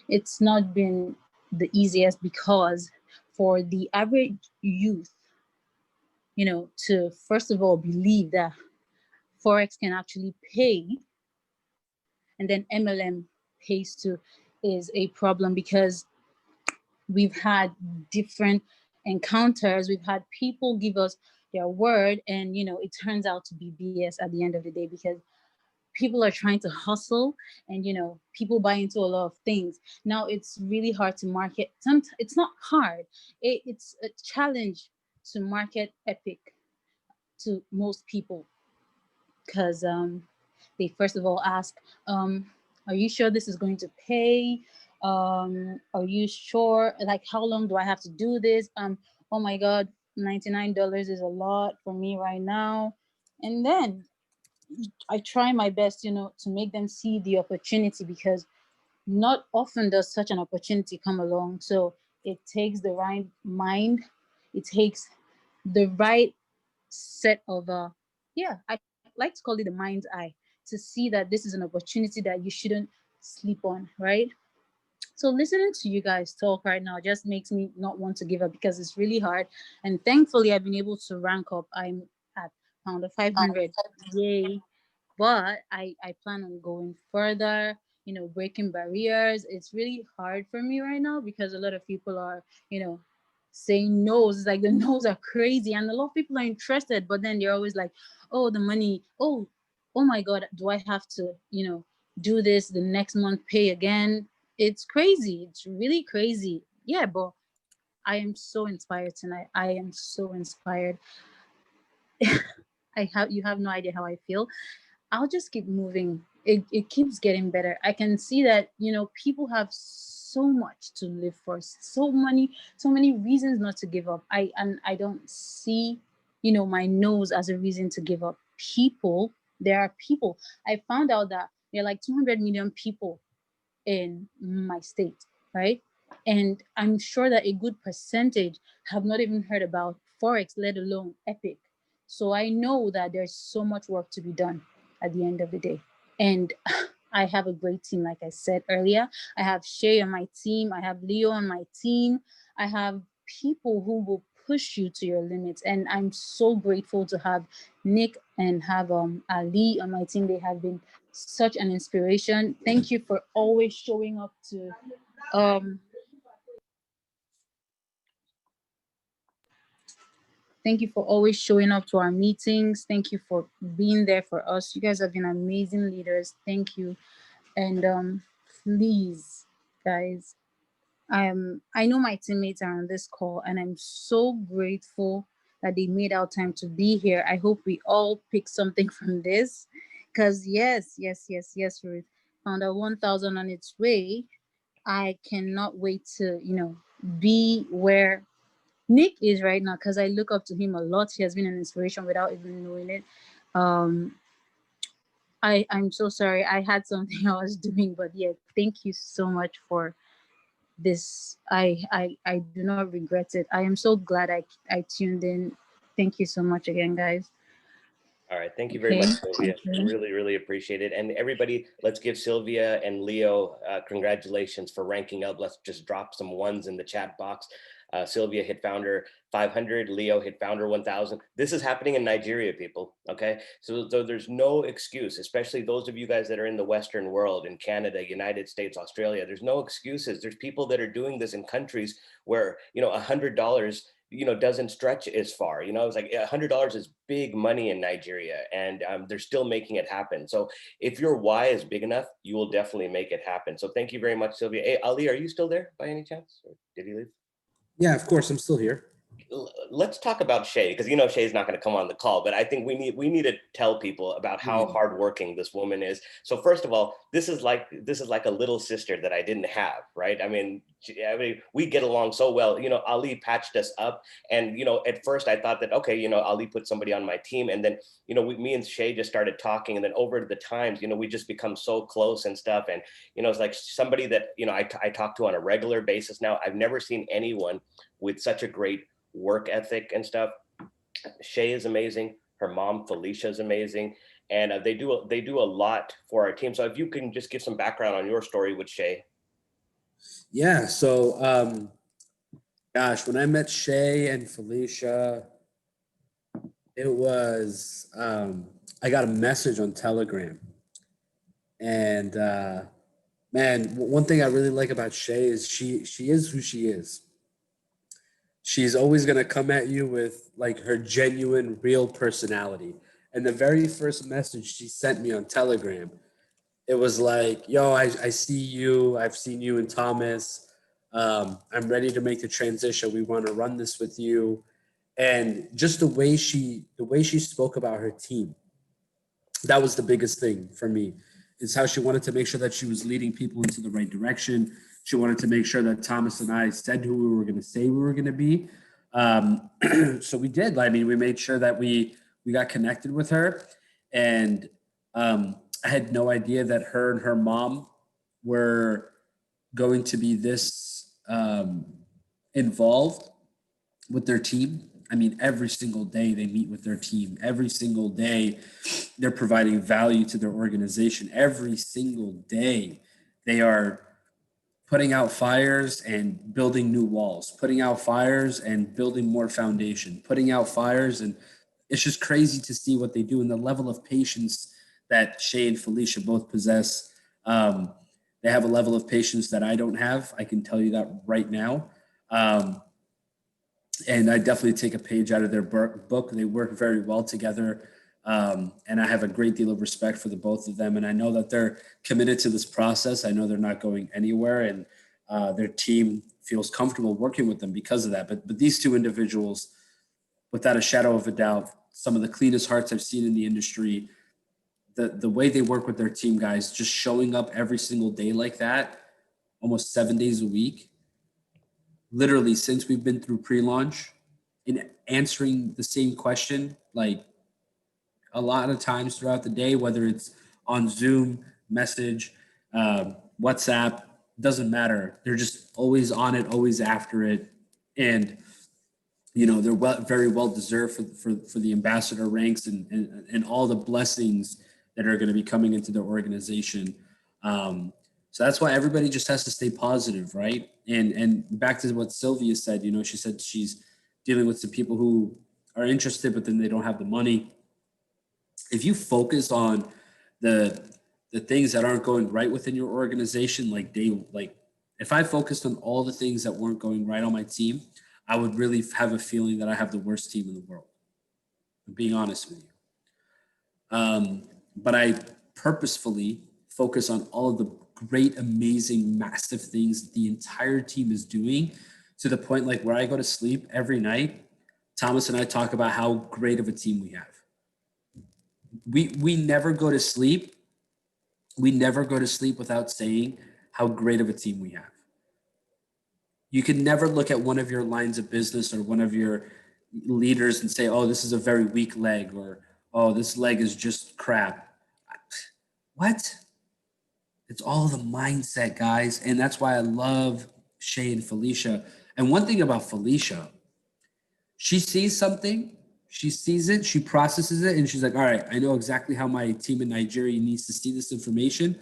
It's not been the easiest because for the average youth, to first of all believe that Forex can actually pay and then MLM pays too is a problem because we've had different encounters. We've had people give us their word and, it turns out to be BS at the end of the day because people are trying to hustle and, people buy into a lot of things. Now it's really hard to market. It's not hard. It's a challenge to market Epic to most people because they first of all ask, are you sure this is going to pay? Are you sure? Like, how long do I have to do this? Oh my God, $99 is a lot for me right now. And then I try my best, to make them see the opportunity because not often does such an opportunity come along. So it takes the right mind. It takes the right set of, I like to call it the mind's eye to see that this is an opportunity that you shouldn't sleep on, right? So listening to you guys talk right now just makes me not want to give up because it's really hard. And thankfully, I've been able to rank up. I'm at pound of 500. Yay. But I plan on going further, breaking barriers. It's really hard for me right now because a lot of people are, saying no's. It's like the no's are crazy and a lot of people are interested, but then they're always like, oh, the money, oh my God, do I have to, do this the next month, pay again? It's crazy. It's really crazy. Yeah, but I am so inspired tonight. I am so inspired. You have no idea how I feel. I'll just keep moving. It keeps getting better. I can see that, people have so much to live for, so many reasons not to give up. I don't see, my nose as a reason to give up. There are people. I found out that there are like 200 million people in my state, right? And I'm sure that a good percentage have not even heard about Forex, let alone Epic. So I know that there's so much work to be done at the end of the day. And I have a great team, like I said earlier. I have Shay on my team. I have Leo on my team. I have people who will push you to your limits. And I'm so grateful to have Nick and have Ali on my team. They have been such an inspiration. Thank you for always showing up to thank you for always showing up to our meetings. Thank you for being there for us. You guys have been amazing leaders. Thank you. And please, guys, I know my teammates are on this call, and I'm so grateful that they made out time to be here. I hope we all pick something from this, because yes, Ruth, Founder 1000 on its way. I cannot wait to, be where Nick is right now, because I look up to him a lot. He has been an inspiration without even knowing it. I'm so sorry. I had something I was doing, but yeah, thank you so much for this. I do not regret it. I am so glad I tuned in. Thank you so much again, guys. All right, thank you very much, Sylvia. Okay. Really appreciate it. And everybody, let's give Sylvia and Leo congratulations for ranking up. Let's just drop some ones in the chat box. Sylvia hit founder 500, Leo hit founder 1000. This is happening in Nigeria, people, okay? So there's no excuse, especially those of you guys that are in the Western world, in Canada, United States, Australia, there's no excuses. There's people that are doing this in countries where, $100, doesn't stretch as far. It's like $100 is big money in Nigeria, and they're still making it happen. So if your why is big enough, you will definitely make it happen. So thank you very much, Sylvia. Hey, Ali, are you still there by any chance? Or did he leave? Yeah, of course, I'm still here. Let's talk about Shay, because Shay's not going to come on the call, but I think we need to tell people about how hardworking this woman is. So first of all, this is like a little sister that I didn't have, right? I mean, we get along so well. Ali patched us up, and at first I thought that okay, Ali put somebody on my team, and then me and Shay just started talking, and then over the times, we just become so close and stuff, and it's like somebody that I talk to on a regular basis now. I've never seen anyone with such a great work ethic and stuff. Shay is amazing. Her mom, Felicia, is amazing. And they do a lot for our team. So if you can just give some background on your story with Shay. Yeah. So, gosh, when I met Shay and Felicia, it was, I got a message on Telegram. And man, one thing I really like about Shay is she is who she is. She's always going to come at you with like her genuine, real personality. And the very first message she sent me on Telegram, it was like, yo, I see you. I've seen you and Thomas. I'm ready to make the transition. We want to run this with you. And just the way she spoke about her team, that was the biggest thing for me. Is how she wanted to make sure that she was leading people into the right direction. She wanted to make sure that Thomas and I said who we were going to say we were going to be. So we did. I mean, we made sure that we got connected with her. And I had no idea that her and her mom were going to be this involved with their team. I mean, every single day they meet with their team. Every single day they're providing value to their organization. Every single day they are putting out fires and building new walls, putting out fires and building more foundation, putting out fires. And it's just crazy to see what they do and the level of patience that Shay and Felicia both possess. They have a level of patience that I don't have. I can tell you that right now. And I definitely take a page out of their book. They work very well together. And I have a great deal of respect for the both of them. And I know that they're committed to this process. I know they're not going anywhere, and their team feels comfortable working with them because of that. But these two individuals, without a shadow of a doubt, some of the cleanest hearts I've seen in the industry. The way they work with their team, guys, just showing up every single day like that, almost 7 days a week, literally since we've been through pre-launch, in answering the same question, like a lot of times throughout the day, whether it's on Zoom, message, WhatsApp, doesn't matter. They're just always on it, always after it. And, they're very well deserved for the ambassador ranks and all the blessings that are going to be coming into their organization. So that's why everybody just has to stay positive, right? And back to what Sylvia said, you know, she said she's dealing with some people who are interested, but then they don't have the money. If you focus on the things that aren't going right within your organization, like if I focused on all the things that weren't going right on my team, I would really have a feeling that I have the worst team in the world. I'm being honest with you. But I purposefully focus on all of the great, amazing, massive things that the entire team is doing, to the point like where I go to sleep every night, Thomas and I talk about how great of a team we have. We never go to sleep. We never go to sleep without saying how great of a team we have. You can never look at one of your lines of business or one of your leaders and say, oh, this is a very weak leg, or, oh, this leg is just crap. What? It's all the mindset, guys. And that's why I love Shay and Felicia. And one thing about Felicia, she sees something, she sees it, she processes it, and she's like, all right, I know exactly how my team in Nigeria needs to see this information.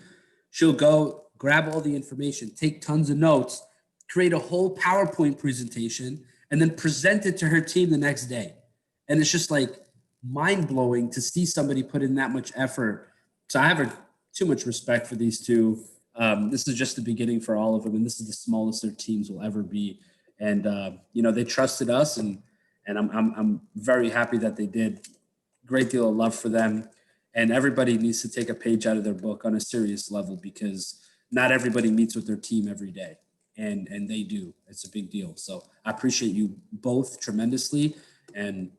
She'll go grab all the information, take tons of notes, create a whole PowerPoint presentation, and then present it to her team the next day. And it's just like mind-blowing to see somebody put in that much effort. So I have too much respect for these two. This is just the beginning for all of them, and this is the smallest their teams will ever be. And you know, they trusted us, and I'm very happy that they did. Great deal of love for them, and everybody needs to take a page out of their book on a serious level, because not everybody meets with their team every day, and they do. It's a big deal. So I appreciate you both tremendously, and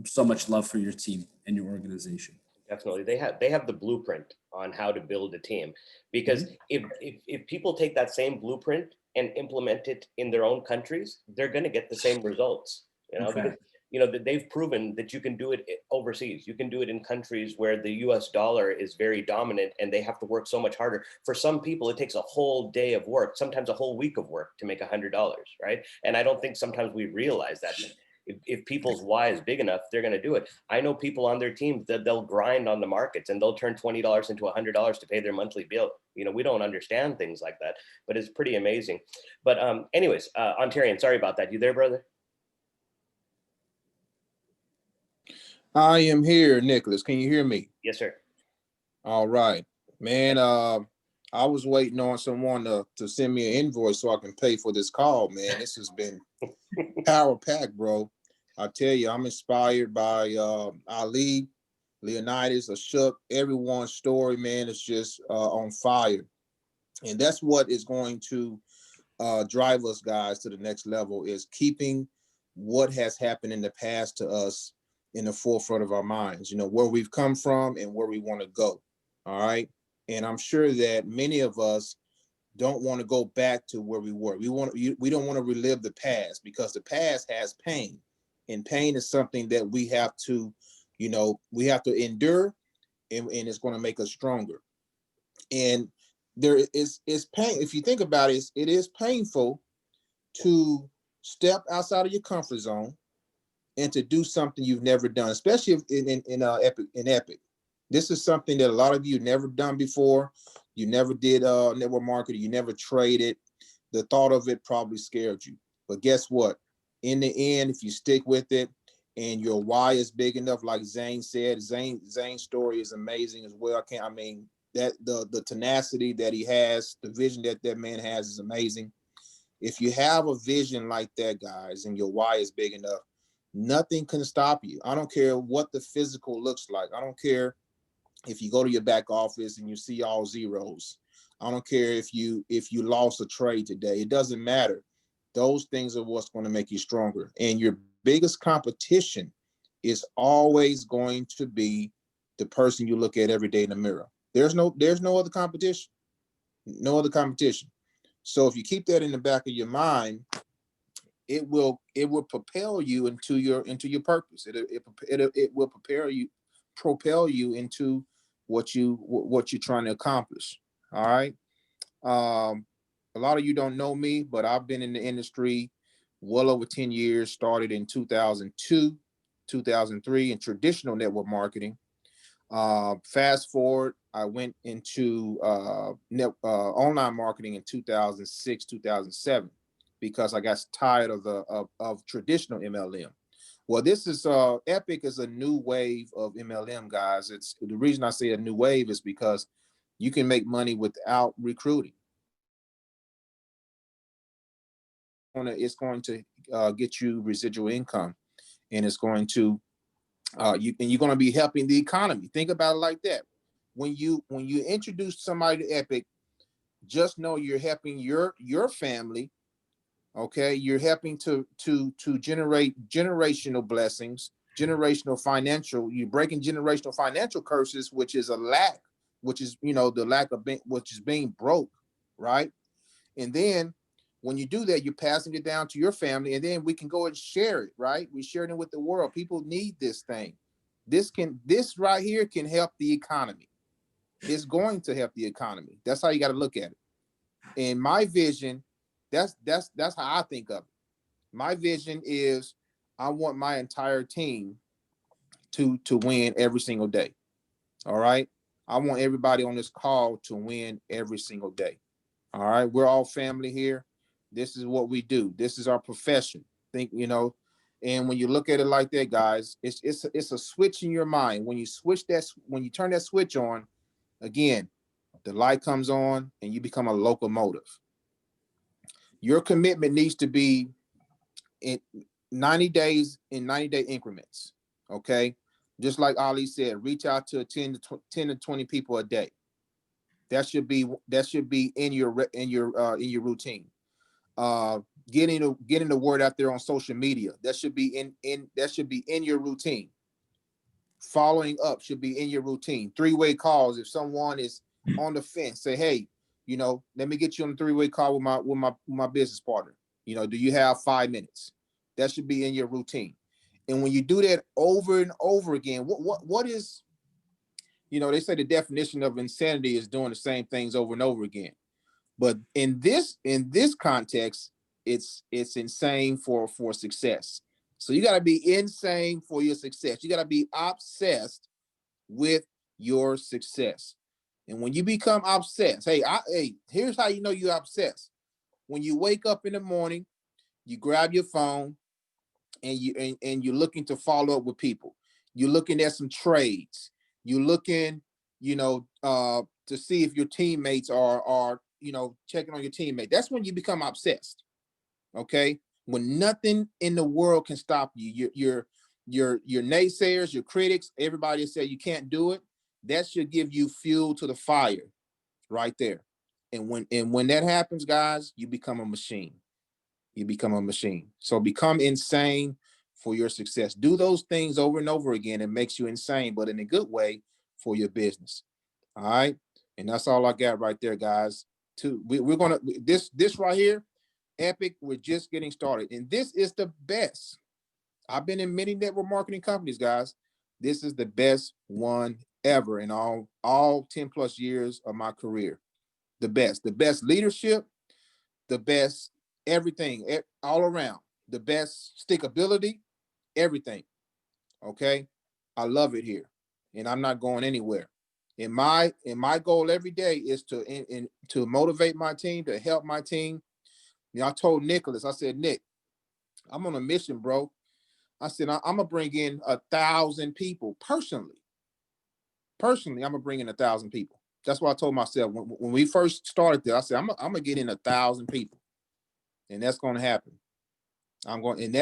so much love for your team and your organization. Definitely. They have the blueprint on how to build a team, because if people take that same blueprint and implement it in their own countries, they're going to get the same results, you know, because, you know, they've proven that you can do it overseas. You can do it in countries where the US dollar is very dominant and they have to work so much harder. For some people, it takes a whole day of work, sometimes a whole week of work to make $100, right? And I don't think sometimes we realize that. If people's why is big enough, they're going to do it. I know people on their team that they'll grind on the markets and they'll turn $20 into $100 to pay their monthly bill. You know, we don't understand things like that, but it's pretty amazing. But anyways, Ontarian, sorry about that. You there, brother? I am here, Nicholas. Can you hear me? Yes, sir. All right, man. I was waiting on someone to send me an invoice so I can pay for this call, man. This has been power packed, bro. I tell you, I'm inspired by Ali, Leonidas, Ashok. Everyone's story, man, is just on fire. And that's what is going to drive us guys to the next level, is keeping what has happened in the past to us in the forefront of our minds, you know, where we've come from and where we want to go. All right. And I'm sure that many of us don't want to go back to where we were. We don't want to relive the past, because the past has pain, and pain is something that we have to, you know, we have to endure, and it's going to make us stronger. And there is pain. If you think about it, it is painful to step outside of your comfort zone and to do something you've never done, especially in Epic. This is something that a lot of you never done before. You never did network marketing. You never traded. The thought of it probably scared you. But guess what? In the end, if you stick with it and your why is big enough, like Zane said, Zane's story is amazing as well. That the tenacity that he has, the vision that man has is amazing. If you have a vision like that, guys, and your why is big enough, nothing can stop you. I don't care what the physical looks like. I don't care if you go to your back office and you see all zeros. I don't care if you lost a trade today. It doesn't matter. Those things are what's going to make you stronger. And your biggest competition is always going to be the person you look at every day in the mirror. There's no other competition. No other competition. So if you keep that in the back of your mind, it will propel you into your purpose. It will propel you into what you're trying to accomplish. All right. A lot of you don't know me, but I've been in the industry well over 10 years. Started in 2002, 2003 in traditional network marketing. Fast forward, I went into online marketing in 2006, 2007, because I got tired of traditional MLM. Well, this is Epic is a new wave of MLM, guys. It's the reason I say a new wave is because you can make money without recruiting. It's going to get you residual income, and it's going to you're going to be helping the economy. Think about it like that. When you introduce somebody to Epic, just know you're helping your family. Okay, you're helping to generate generational blessings, generational financial. You're breaking generational financial curses, which is a lack, which is the lack of which is being broke, right? And then when you do that, you're passing it down to your family, and then we can go and share it, right? We're sharing it with the world. People need this thing. This right here can help the economy. It's going to help the economy. That's how you got to look at it. And my vision, that's how I think of it. My vision is I want my entire team to win every single day. All right. I want everybody on this call to win every single day. All right. We're all family here. This is what we do. This is our profession. And when you look at it like that, guys, it's a switch in your mind. When you turn that switch on, again, the light comes on and you become a locomotive. Your commitment needs to be in 90 days in 90-day increments. Okay. Just like Ali said, reach out to 10 to 20 people a day. That should be in your routine. Getting the word out there on social media. That should be in your routine. Following up should be in your routine. 3-way calls. If someone is on the fence, say, hey, let me get you on a 3-way call with my business partner. Do you have 5 minutes? That should be in your routine. And when you do that over and over again, what is, they say the definition of insanity is doing the same things over and over again. But in this context, it's insane for success. So you got to be insane for your success. You got to be obsessed with your success. And when you become obsessed, here's how you know you're obsessed. When you wake up in the morning, you grab your phone and you're looking to follow up with people. You're looking at some trades. You're looking, to see if your teammates are checking on your teammate. That's when you become obsessed. Okay. When nothing in the world can stop you, your naysayers, your critics, everybody say you can't do it. That should give you fuel to the fire right there. And when that happens, guys, you become a machine. You become a machine. So become insane for your success. Do those things over and over again. It makes you insane, but in a good way for your business. All right. And that's all I got right there, guys. We're gonna this right here, Epic. We're just getting started, and this is the best. I've been in many network marketing companies, guys. This is the best one ever in all 10 plus years of my career. The best leadership, the best everything all around, the best stickability, everything. Okay. I love it here, and I'm not going anywhere. And my goal every day is to motivate my team, to help my team. I told Nicholas, I said, Nick, I'm on a mission, bro. I said, I'm gonna bring in 1,000 people personally. Personally, I'm gonna bring in 1,000 people. That's what I told myself when we first started there. I said, I'm gonna get in 1,000 people, and that's gonna happen. I'm going,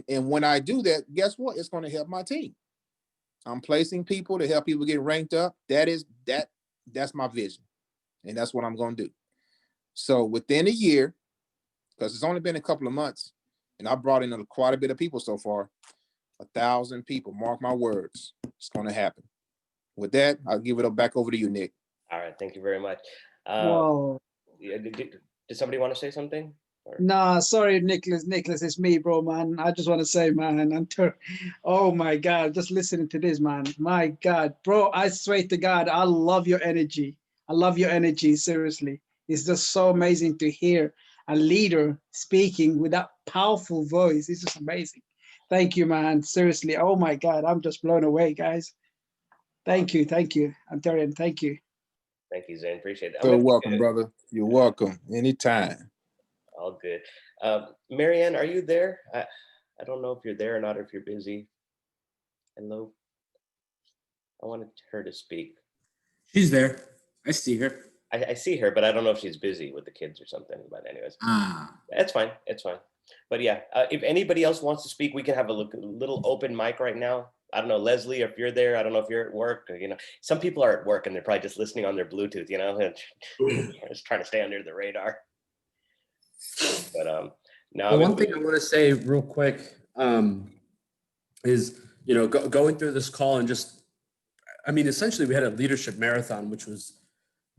and when I do that, guess what? It's gonna help my team. I'm placing people to help people get ranked up. That's my vision, and that's what I'm gonna do. So within a year, because it's only been a couple of months, and I brought in quite a bit of people so far. 1,000 people, mark my words, it's going to happen. With that, I'll give it back over to you, Nick. All right, thank you very much. Wow. Did somebody want to say something? Nah, sorry, Nicholas, it's me, bro, man. I just want to say, man, oh my God, just listening to this, man. My God, bro, I swear to God, I love your energy. I love your energy, seriously. It's just so amazing to hear a leader speaking with that powerful voice. It's just amazing. Thank you, man. Seriously. Oh my God, I'm just blown away, guys. Thank you. I'm telling you, thank you. Thank you, Zane. Appreciate that. So welcome, brother. You're welcome. Anytime. All good. Marianne, are you there? I don't know if you're there or not, or if you're busy. Hello. I wanted her to speak. She's there. I see her. I see her, but I don't know if she's busy with the kids or something. But anyways, that's fine. It's fine. But yeah, if anybody else wants to speak, we can have a little open mic right now. I don't know, Leslie, if you're there. I don't know if you're at work. Or, you know, some people are at work and they're probably just listening on their Bluetooth. You know, just trying to stay under the radar. But now one thing I want to say real quick is, you know, going through this call and just, I mean, essentially we had a leadership marathon, which was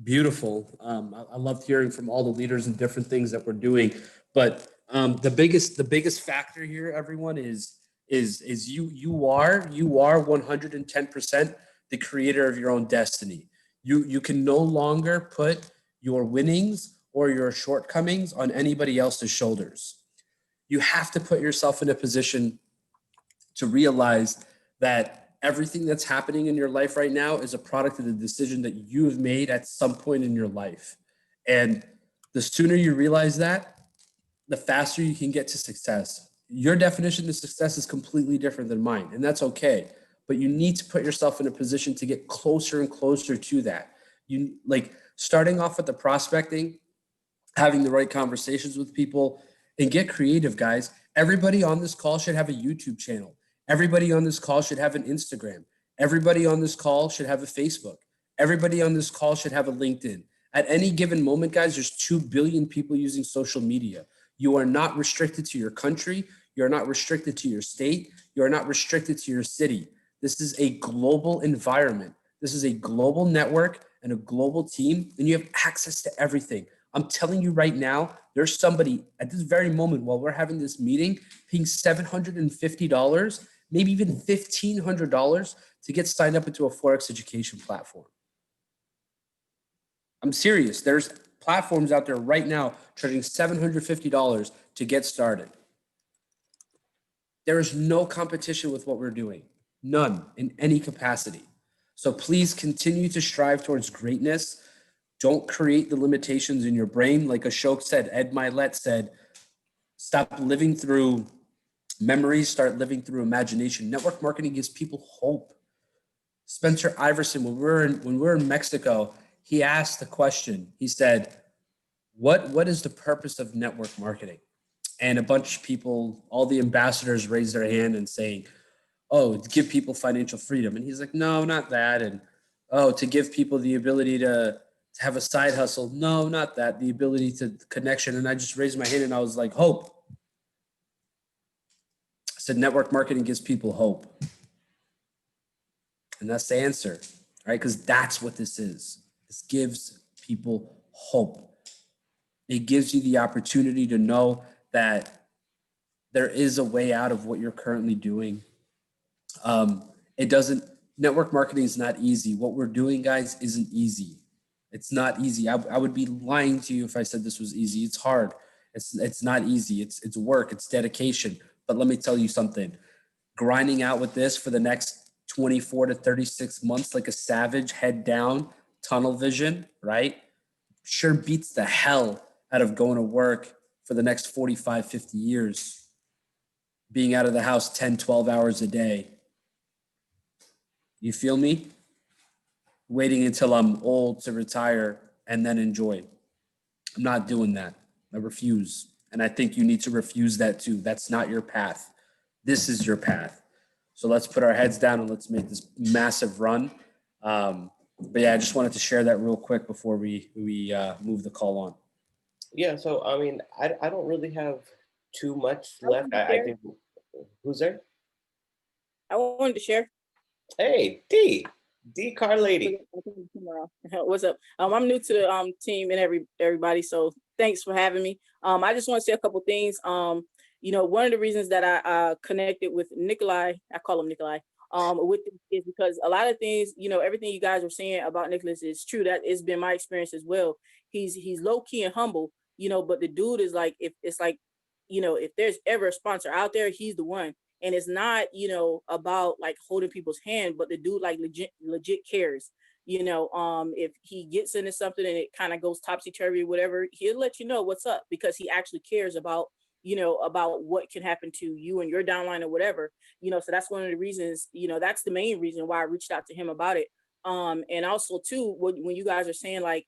beautiful. I loved hearing from all the leaders and different things that we're doing. But the biggest factor here, everyone, is you are 110% the creator of your own destiny. You can no longer put your winnings or your shortcomings on anybody else's shoulders. You have to put yourself in a position to realize that everything that's happening in your life right now is a product of the decision that you have made at some point in your life. And the sooner you realize that, the faster you can get to success. Your definition of success is completely different than mine, and that's okay. But you need to put yourself in a position to get closer and closer to that. You like starting off with the prospecting, having the right conversations with people, and get creative, guys. Everybody on this call should have a YouTube channel. Everybody on this call should have an Instagram. Everybody on this call should have a Facebook. Everybody on this call should have a LinkedIn. At any given moment, guys, there's 2 billion people using social media. You are not restricted to your country. You're not restricted to your state. You're not restricted to your city. This is a global environment. This is a global network and a global team, and you have access to everything. I'm telling you right now, there's somebody at this very moment while we're having this meeting paying $750, maybe even $1,500 to get signed up into a Forex education platform. I'm serious. There's platforms out there right now charging $750 to get started. There is no competition with what we're doing, none in any capacity. So please continue to strive towards greatness. Don't create the limitations in your brain. Like Ashok said, Ed Milet said, stop living through memories, start living through imagination. Network marketing gives people hope. Spencer Iverson, when we were in Mexico, he asked the question. He said, what is the purpose of network marketing? And a bunch of people, all the ambassadors raised their hand and saying, oh, to give people financial freedom. And he's like, no, not that. And oh, to give people the ability to have a side hustle. No, not that. The ability to connection. And I just raised my hand and I was like, hope. I said, network marketing gives people hope. And that's the answer, right? Because that's what this is. This gives people hope. It gives you the opportunity to know that there is a way out of what you're currently doing. Network marketing is not easy. What we're doing, guys, isn't easy. It's not easy. I would be lying to you if I said this was easy. It's hard. It's not easy. It's work. It's dedication. But let me tell you something. Grinding out with this for the next 24 to 36 months like a savage, head down, tunnel vision, right? Sure beats the hell out of going to work for the next 45, 50 years, being out of the house 10, 12 hours a day. You feel me? Waiting until I'm old to retire and then enjoy. I'm not doing that. I refuse. And I think you need to refuse that too. That's not your path. This is your path. So let's put our heads down and let's make this massive run. But yeah, I just wanted to share that real quick before we move the call on. Yeah, so I mean, I don't really have too much left. I think, who's there? I wanted to share. Hey, D car lady. What's up? I'm new to the team and everybody, so thanks for having me. I just want to say a couple things. You know, one of the reasons that I connected with Nikolai, I call him Nikolai, with this is because a lot of things, you know, everything you guys are saying about Nicholas is true. That it's been my experience as well. He's low key and humble, you know, but the dude is like, if it's like, you know, if there's ever a sponsor out there, he's the one. And it's not, you know, about like holding people's hand, but the dude like legit cares. If he gets into something and it kind of goes topsy-turvy, whatever, he'll let you know what's up, because he actually cares about, about what can happen to you and your downline or whatever. So that's one of the reasons, that's the main reason why I reached out to him about it. And also too, when you guys are saying like,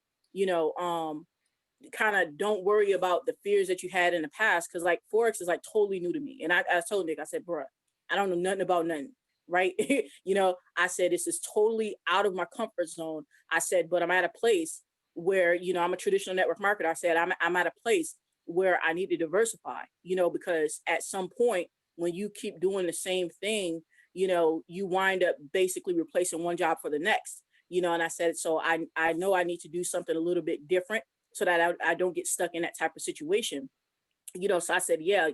kind of don't worry about the fears that you had in the past, because like Forex is like totally new to me. And I told Nick, I said, bruh, I don't know nothing about nothing, right? I said, this is totally out of my comfort zone. I said, but I'm at a place where, I'm a traditional network marketer. I said, I'm at a place where I need to diversify, because at some point when you keep doing the same thing, you wind up basically replacing one job for the next, and I said, so I know I need to do something a little bit different so that I don't get stuck in that type of situation. So I said, yeah,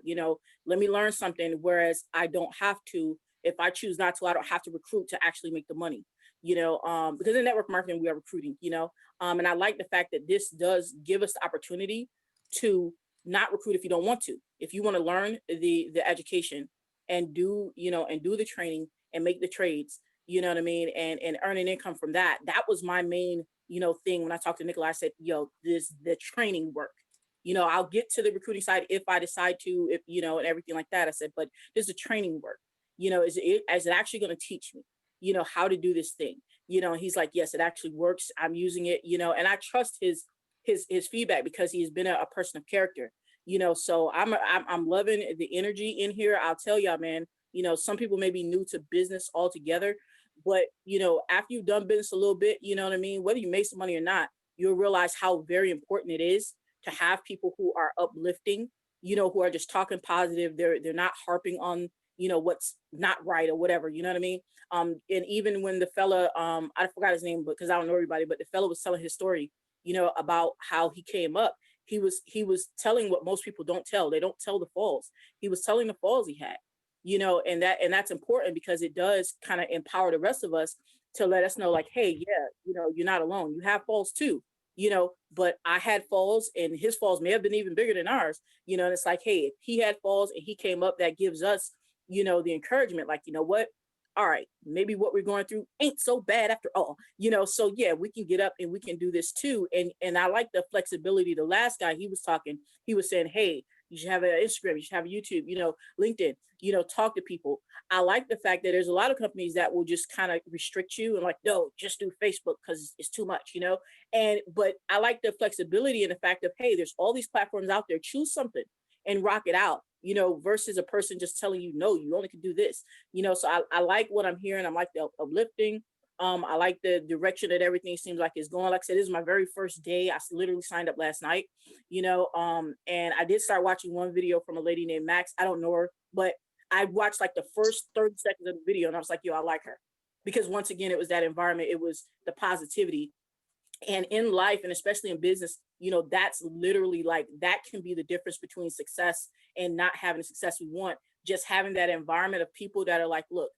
let me learn something. Whereas I don't have to, if I choose not to, I don't have to recruit to actually make the money, because in network marketing, we are recruiting, and I like the fact that this does give us the opportunity to not recruit if you don't want to. If you want to learn the education and do the training and make the trades, you know what I mean, and earn an income from that. That was my main, thing when I talked to Nicola. I said, the training work. I'll get to the recruiting side if I decide to, if and everything like that. I said, but there's the training work. Is it actually going to teach me, how to do this thing? And he's like, yes, it actually works. I'm using it, and I trust his feedback because he's been a person of character. So I'm loving the energy in here. I'll tell y'all, man. Some people may be new to business altogether, but after you've done business a little bit, you know what I mean, whether you make some money or not, you'll realize how very important it is to have people who are uplifting, who are just talking positive. They're not harping on, what's not right or whatever, you know what I mean? And even when the fella, I forgot his name, because I don't know everybody, but the fella was telling his story, about how he came up. He was telling what most people don't tell. They don't tell the falls. He was telling the falls he had, and that's important, because it does kind of empower the rest of us to let us know, like, hey, yeah, you're not alone. You have falls too, but I had falls, and his falls may have been even bigger than ours, and it's like, hey, if he had falls and he came up, that gives us, the encouragement, like, what, all right, maybe what we're going through ain't so bad after all, so yeah, we can get up and we can do this too. And I like the flexibility. The last guy, he was talking, he was saying, hey, you should have an Instagram, you should have a YouTube, LinkedIn, talk to people. I like the fact that there's a lot of companies that will just kind of restrict you and like, no, just do Facebook because it's too much, but I like the flexibility and the fact of, hey, there's all these platforms out there, choose something and rock it out, versus a person just telling you, no, you only can do this, so I like what I'm hearing. I like the uplifting. I like the direction that everything seems like is going. Like I said, this is my very first day. I literally signed up last night, and I did start watching one video from a lady named Max. I don't know her, but I watched like the first 30 seconds of the video and I was like, yo, I like her. Because once again, it was that environment. It was the positivity. And in life, and especially in business, that's literally like, that can be the difference between success and not having the success we want. Just having that environment of people that are like, look,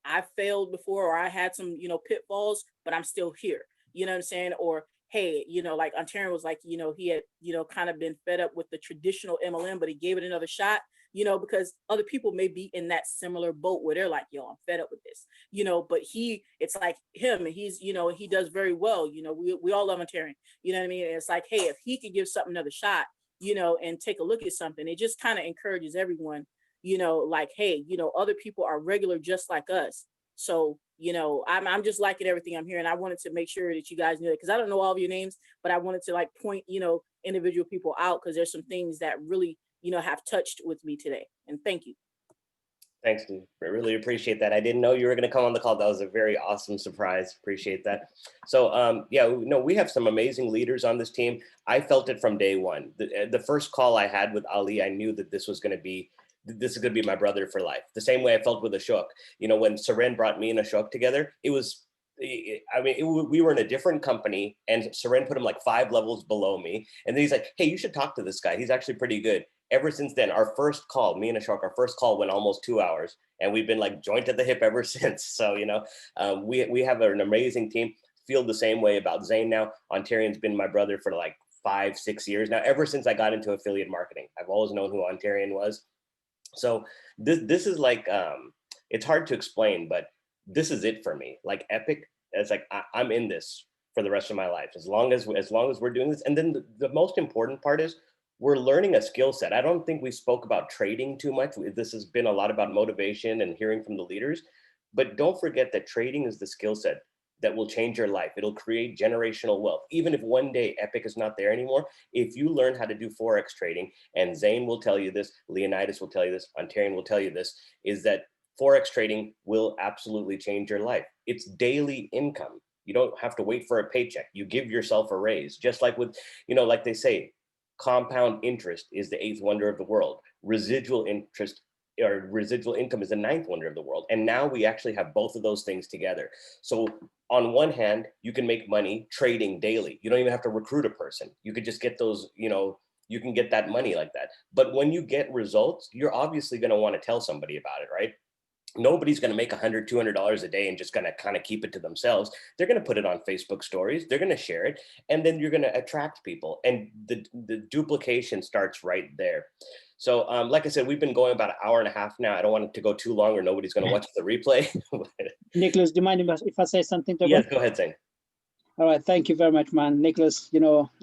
I failed before, or I had some, pitfalls, but I'm still here. You know what I'm saying? Or, hey, like Ontario was like, he had, kind of been fed up with the traditional MLM, but he gave it another shot, because other people may be in that similar boat where they're like, yo, I'm fed up with this, but it's like him, and he's, he does very well. We all love Ontario, you know what I mean? And it's like, hey, if he could give something another shot, and take a look at something, it just kind of encourages everyone, like, hey, other people are regular just like us. So, I'm just liking everything I'm hearing. I wanted to make sure that you guys knew it, because I don't know all of your names, but I wanted to like point, individual people out, because there's some things that really, have touched with me today. And thank you. Thanks, dude. I really appreciate that. I didn't know you were going to come on the call. That was a very awesome surprise. Appreciate that. So, we have some amazing leaders on this team. I felt it from day one. The first call I had with Ali, I knew that this is going to be my brother for life. The same way I felt with Ashok. When Seren brought me and Ashok together, we were in a different company, and Seren put him like 5 levels below me. And then he's like, hey, you should talk to this guy. He's actually pretty good. Ever since then, our first call, me and Ashok, our first call went almost 2 hours, and we've been like joint at the hip ever since. So, we have an amazing team. Feel the same way about Zane now. Ontarian's been my brother for like 5-6 years now, ever since I got into affiliate marketing. I've always known who Ontarian was. So this is like, it's hard to explain, but this is it for me. Like Epic It's like, I'm in this for the rest of my life, as long as we're doing this. And then the most important part is we're learning a skill set. I don't think we spoke about trading too much. This has been a lot about motivation and hearing from the leaders, but don't forget that trading is the skill set that will change your life. It'll create generational wealth. Even if one day Epic is not there anymore, if you learn how to do Forex trading, and Zane will tell you this, Leonidas will tell you this, Ontarian will tell you this, is that Forex trading will absolutely change your life. It's daily income. You don't have to wait for a paycheck. You give yourself a raise. Just like with, like they say, compound interest is the 8th wonder of the world. Residual interest or residual income is the 9th wonder of the world. And now we actually have both of those things together. So on one hand, you can make money trading daily. You don't even have to recruit a person. You could just get those, you can get that money like that. But when you get results, you're obviously going to want to tell somebody about it, right? Nobody's going to make $100, $200 a day and just going to kind of keep it to themselves. They're going to put it on Facebook stories. They're going to share it. And then you're going to attract people. And the duplication starts right there. So like I said, we've been going about an hour and a half now. I don't want it to go too long or nobody's going to watch the replay. Nicholas, do you mind if I say something to you? Yes, go ahead, Zane. All right. Thank you very much, man. Nicholas,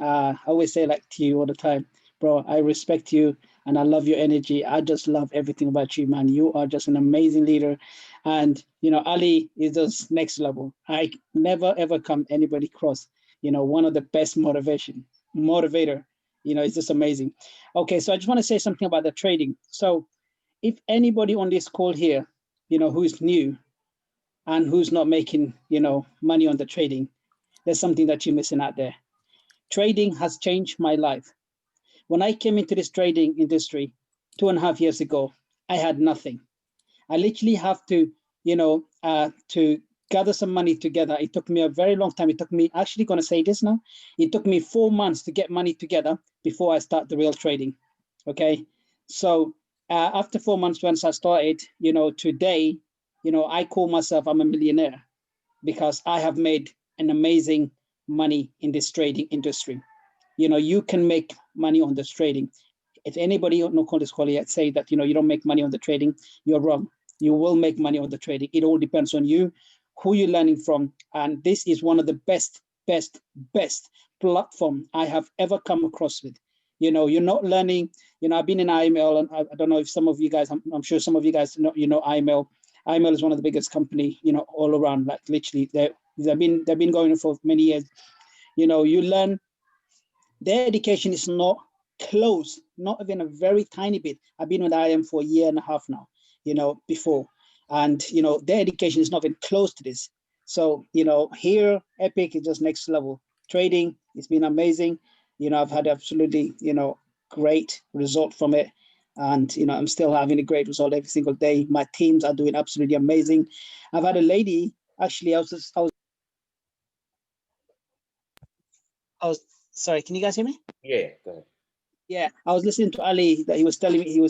I always say like to you all the time, bro, I respect you and I love your energy. I just love everything about you, man. You are just an amazing leader. And, Ali is just next level. I never, ever come anybody cross, one of the best motivator, it's just amazing. Okay. So I just want to say something about the trading. So if anybody on this call here, who's new and who's not making, money on the trading, there's something that you're missing out there. Trading has changed my life. When I came into this trading industry 2.5 years ago, I had nothing. I literally have to, to gather some money together. It took me a very long time. It took me, actually going to say this now, it took me 4 months to get money together before I start the real trading. Okay. So after 4 months, once I started, today, I call myself, I'm a millionaire because I have made an amazing money in this trading industry. You can make money on this trading. If anybody on this call yet say that, you don't make money on the trading, you're wrong. You will make money on the trading. It all depends on you, who you're learning from. And this is one of the best platform I have ever come across with. You're not learning, I've been in IML, and I don't know if some of you guys, I'm sure some of you guys know, IML. IML is one of the biggest company, all around, like literally they've been going for many years. You learn. Their education is not close, not even a very tiny bit. I've been with IM for 1.5 years now, before. And, their education is not even close to this. So, here, Epic is just next level. Trading, it's been amazing. I've had absolutely, great result from it. And, I'm still having a great result every single day. My teams are doing absolutely amazing. I've had a lady, actually, I was sorry, can you guys hear me? Yeah, go ahead. Yeah, I was listening to Ali that he was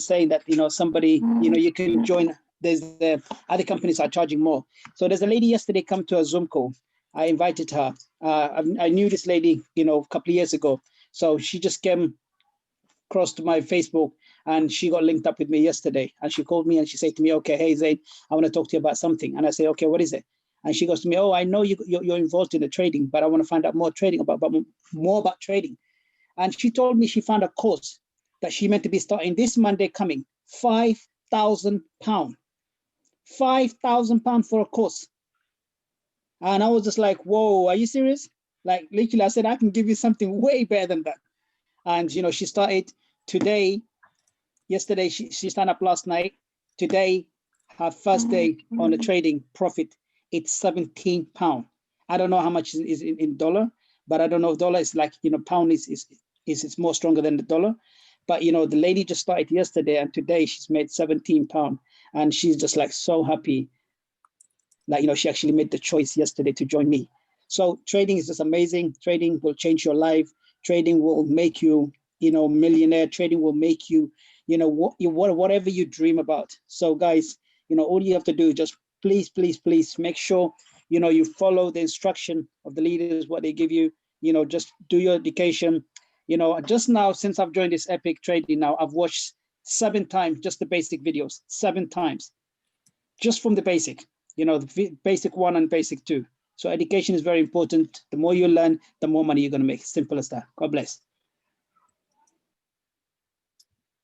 saying that, somebody, you can join, there's the other companies are charging more. So there's a lady yesterday come to a Zoom call. I invited her. I knew this lady, a couple of years ago. So she just came across to my Facebook and she got linked up with me yesterday. And she called me and she said to me, okay, hey, Zaid, I want to talk to you about something. And I say, okay, what is it? And she goes to me, oh, I know you're involved in the trading, but I want to find out more about trading. And she told me she found a course that she meant to be starting this Monday coming, £5,000. £5,000 for a course. And I was just like, whoa, are you serious? Like literally, I said, I can give you something way better than that. And, she started today, yesterday, she signed up last night. Today, her first day on the trading profit, it's £17. I don't know how much is in dollar, but I don't know if dollar is like, pound is more stronger than the dollar. But, the lady just started yesterday and today she's made £17 and she's just like so happy. Like, she actually made the choice yesterday to join me. So trading is just amazing. Trading will change your life. Trading will make you, millionaire. Trading will make you, whatever you dream about. So guys, all you have to do is just please make sure, you follow the instruction of the leaders, what they give you, just do your education. Just now, since I've joined this Epic Trading now, I've watched 7 times, just the basic videos, 7 times, just from the basic, the basic 1 and basic 2. So education is very important. The more you learn, the more money you're going to make. Simple as that. God bless.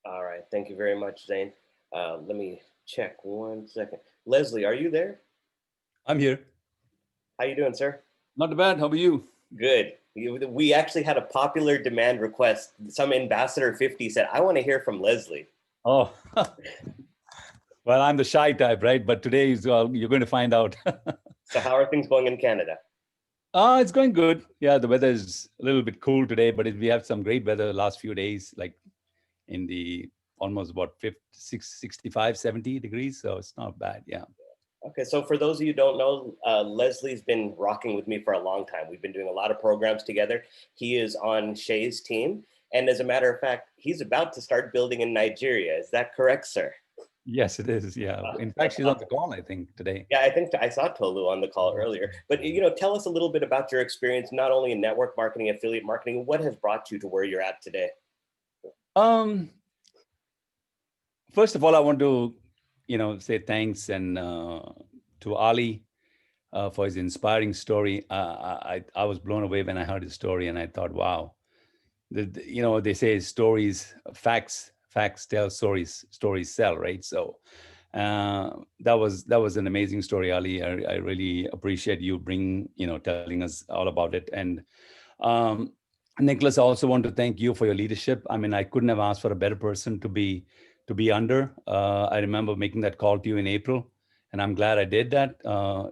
All right. Thank you very much, Zane. Let me check 1 second. Leslie, are you there? I'm here. How you doing, sir? Not bad. How are you? Good. We actually had a popular demand request. Some Ambassador 50 said, I want to hear from Leslie. Oh, well, I'm the shy type, right? But today you're going to find out. So how are things going in Canada? It's going good. Yeah, the weather is a little bit cool today, but we have some great weather the last few days, like in the almost about 65, 70 degrees. So it's not bad. Yeah. Okay, so for those of you who don't know, Leslie's been rocking with me for a long time. We've been doing a lot of programs together. He is on Shay's team. And as a matter of fact, he's about to start building in Nigeria. Is that correct, sir? Yes, it is. Yeah. In fact, she's on the call, I think, today. Yeah, I think I saw Tolu on the call earlier. But, you know, tell us a little bit about your experience, not only in network marketing, affiliate marketing. What has brought you to where you're at today? First of all, I want to, say thanks and to Ali for his inspiring story. I was blown away when I heard his story, and I thought, wow, they say facts tell, stories sell, right? So that was an amazing story, Ali. I really appreciate you telling us all about it. And Nicholas, I also want to thank you for your leadership. I mean, I couldn't have asked for a better person to be under. I remember making that call to you in April, and I'm glad I did that.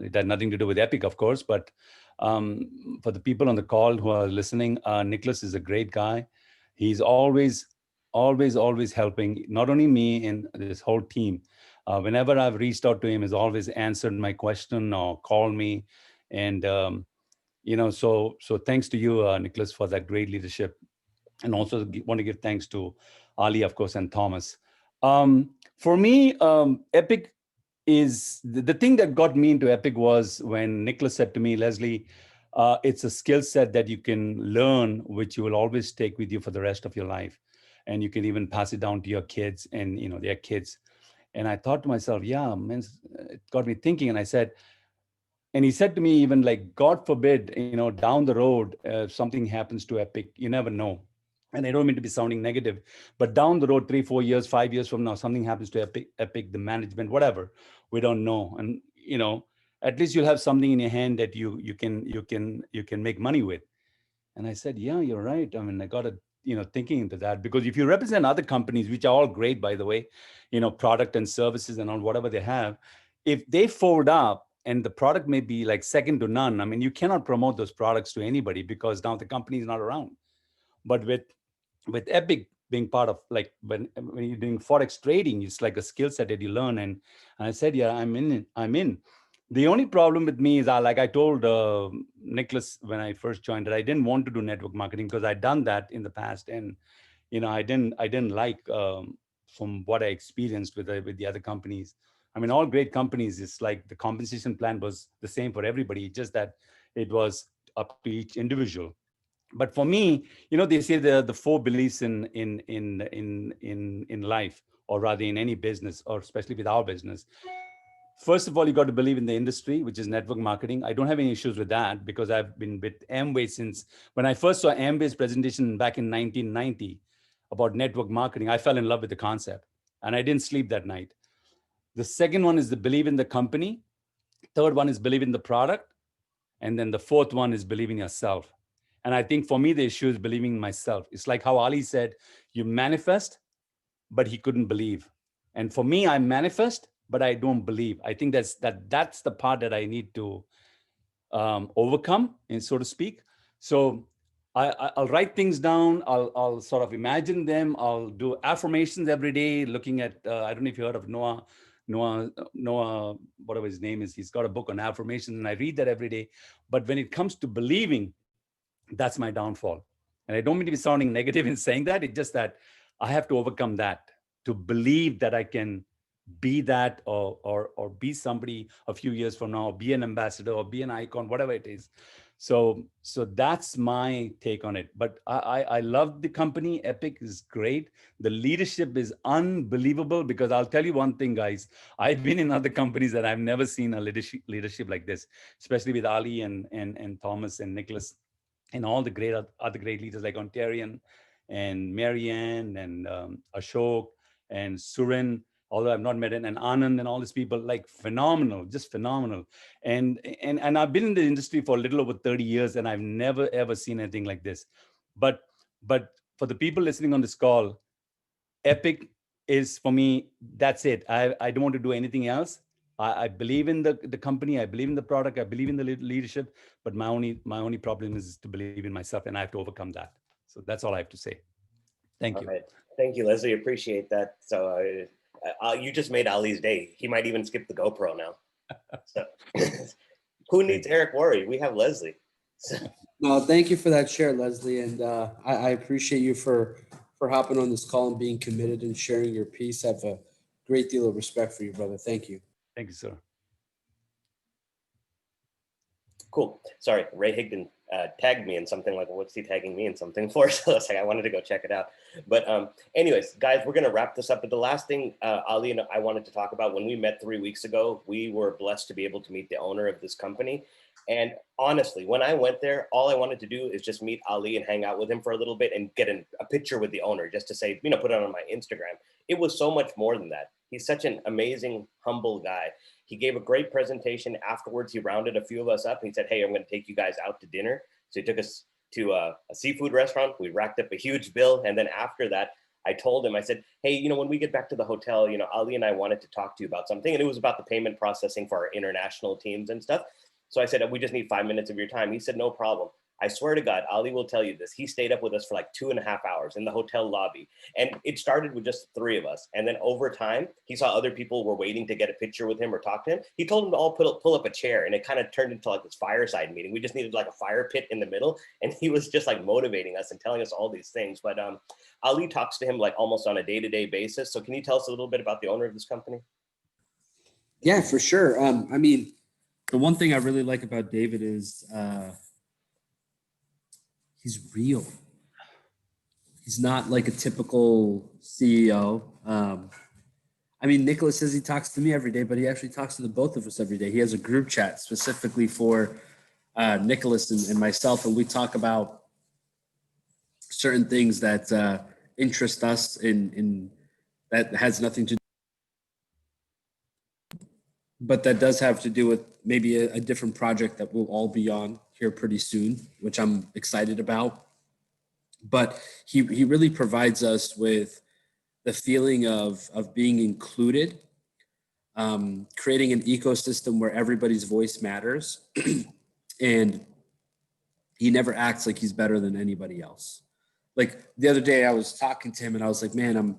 It had nothing to do with Epic, of course, but for the people on the call who are listening, Nicholas is a great guy. He's always helping, not only me and this whole team. Whenever I've reached out to him, he's always answered my question or called me. And, so thanks to you, Nicholas, for that great leadership. And also want to give thanks to Ali, of course, and Thomas. For me, Epic is the thing that got me into Epic was when Nicholas said to me, Leslie, it's a skill set that you can learn, which you will always take with you for the rest of your life. And you can even pass it down to your kids and, their kids. And I thought to myself, yeah, man, it got me thinking. And he said to me, even like, God forbid, down the road, something happens to Epic, you never know. And I don't mean to be sounding negative, but down the road, 3, 4 years, 5 years from now, something happens to Epic, the management, whatever, we don't know. And, at least you'll have something in your hand that you can make money with. And I said, yeah, you're right. I mean, I got to, thinking into that, because if you represent other companies, which are all great, by the way, product and services and all, whatever they have, if they fold up and the product may be like second to none, I mean, you cannot promote those products to anybody because now the company is not around. But with Epic being part of, like, when you're doing Forex trading, it's like a skill set that you learn. And I said, yeah, I'm in. The only problem with me is, like I told Nicholas when I first joined, that I didn't want to do network marketing because I'd done that in the past. And, I didn't like, from what I experienced with the other companies. I mean, all great companies, it's like the compensation plan was the same for everybody, just that it was up to each individual. But for me, they say the 4 beliefs in life, or rather in any business, or especially with our business. First of all, you got to believe in the industry, which is network marketing. I don't have any issues with that because I've been with Amway since when I first saw Amway's presentation back in 1990 about network marketing. I fell in love with the concept and I didn't sleep that night. The second one is the believe in the company. Third one is believe in the product. And then the fourth one is believe in yourself. And I think for me, the issue is believing in myself. It's like how Ali said, you manifest, but he couldn't believe. And for me, I manifest, but I don't believe. I think that's the part that I need to overcome, and so to speak. So I'll write things down. I'll sort of imagine them. I'll do affirmations every day, looking at, I don't know if you heard of Noah, whatever his name is. He's got a book on affirmations and I read that every day. But when it comes to believing, that's my downfall. And I don't mean to be sounding negative in saying that. It's just that I have to overcome that to believe that I can be that or be somebody a few years from now, or be an ambassador or be an icon, whatever it is. So that's my take on it. But I love the company. Epic is great. The leadership is unbelievable, because I'll tell you one thing, guys. I've been in other companies that I've never seen a leadership like this, especially with Ali and Thomas and Nicholas and all the other great leaders like Ontarian and Marianne and Ashok and Surin, although I've not met it, and Anand and all these people, like phenomenal, just phenomenal. And I've been in the industry for a little over 30 years, and I've never ever seen anything like this. But for the people listening on this call, Epic is, for me, that's it. I don't want to do anything else. I believe in the company. I believe in the product. I believe in the leadership. But my only problem is to believe in myself, and I have to overcome that. So that's all I have to say. Thank you. All right. Thank you, Leslie. Appreciate that. So you just made Ali's day. He might even skip the GoPro now. So who needs Eric Worre? We have Leslie. No, thank you for that share, Leslie. And I appreciate you for hopping on this call and being committed and sharing your piece. I have a great deal of respect for you, brother. Thank you. Thank you, sir. Cool. Sorry, Ray Higdon tagged me in something. Like, what's he tagging me in something for? So it's like, I wanted to go check it out. But anyways, guys, we're going to wrap this up. But the last thing Ali and I wanted to talk about, when we met 3 weeks ago, we were blessed to be able to meet the owner of this company. And honestly, when I went there, all I wanted to do is just meet Ali and hang out with him for a little bit and get a picture with the owner, just to say, put it on my Instagram. It was so much more than that. He's such an amazing, humble guy. He gave a great presentation. Afterwards, he rounded a few of us up and he said, hey, I'm going to take you guys out to dinner. So he took us to a seafood restaurant. We racked up a huge bill. And then after that, I told him, I said, hey, when we get back to the hotel, Ali and I wanted to talk to you about something. And it was about the payment processing for our international teams and stuff. So I said, we just need 5 minutes of your time. He said, no problem. I swear to God, Ali will tell you this. He stayed up with us for like 2.5 hours in the hotel lobby. And it started with just 3 of us. And then over time, he saw other people were waiting to get a picture with him or talk to him. He told them to all pull up a chair, and it kind of turned into like this fireside meeting. We just needed like a fire pit in the middle. And he was just like motivating us and telling us all these things. But Ali talks to him like almost on a day-to-day basis. So can you tell us a little bit about the owner of this company? Yeah, for sure. The one thing I really like about David is he's real. He's not like a typical CEO. Nicholas says he talks to me every day, but he actually talks to the both of us every day. He has a group chat specifically for Nicholas and myself, and we talk about certain things that interest us in that has nothing to do, but that does have to do with maybe a different project that we'll all be on here pretty soon, which I'm excited about. But he really provides us with the feeling of being included, creating an ecosystem where everybody's voice matters. And he never acts like he's better than anybody else. Like the other day I was talking to him and I was like, man,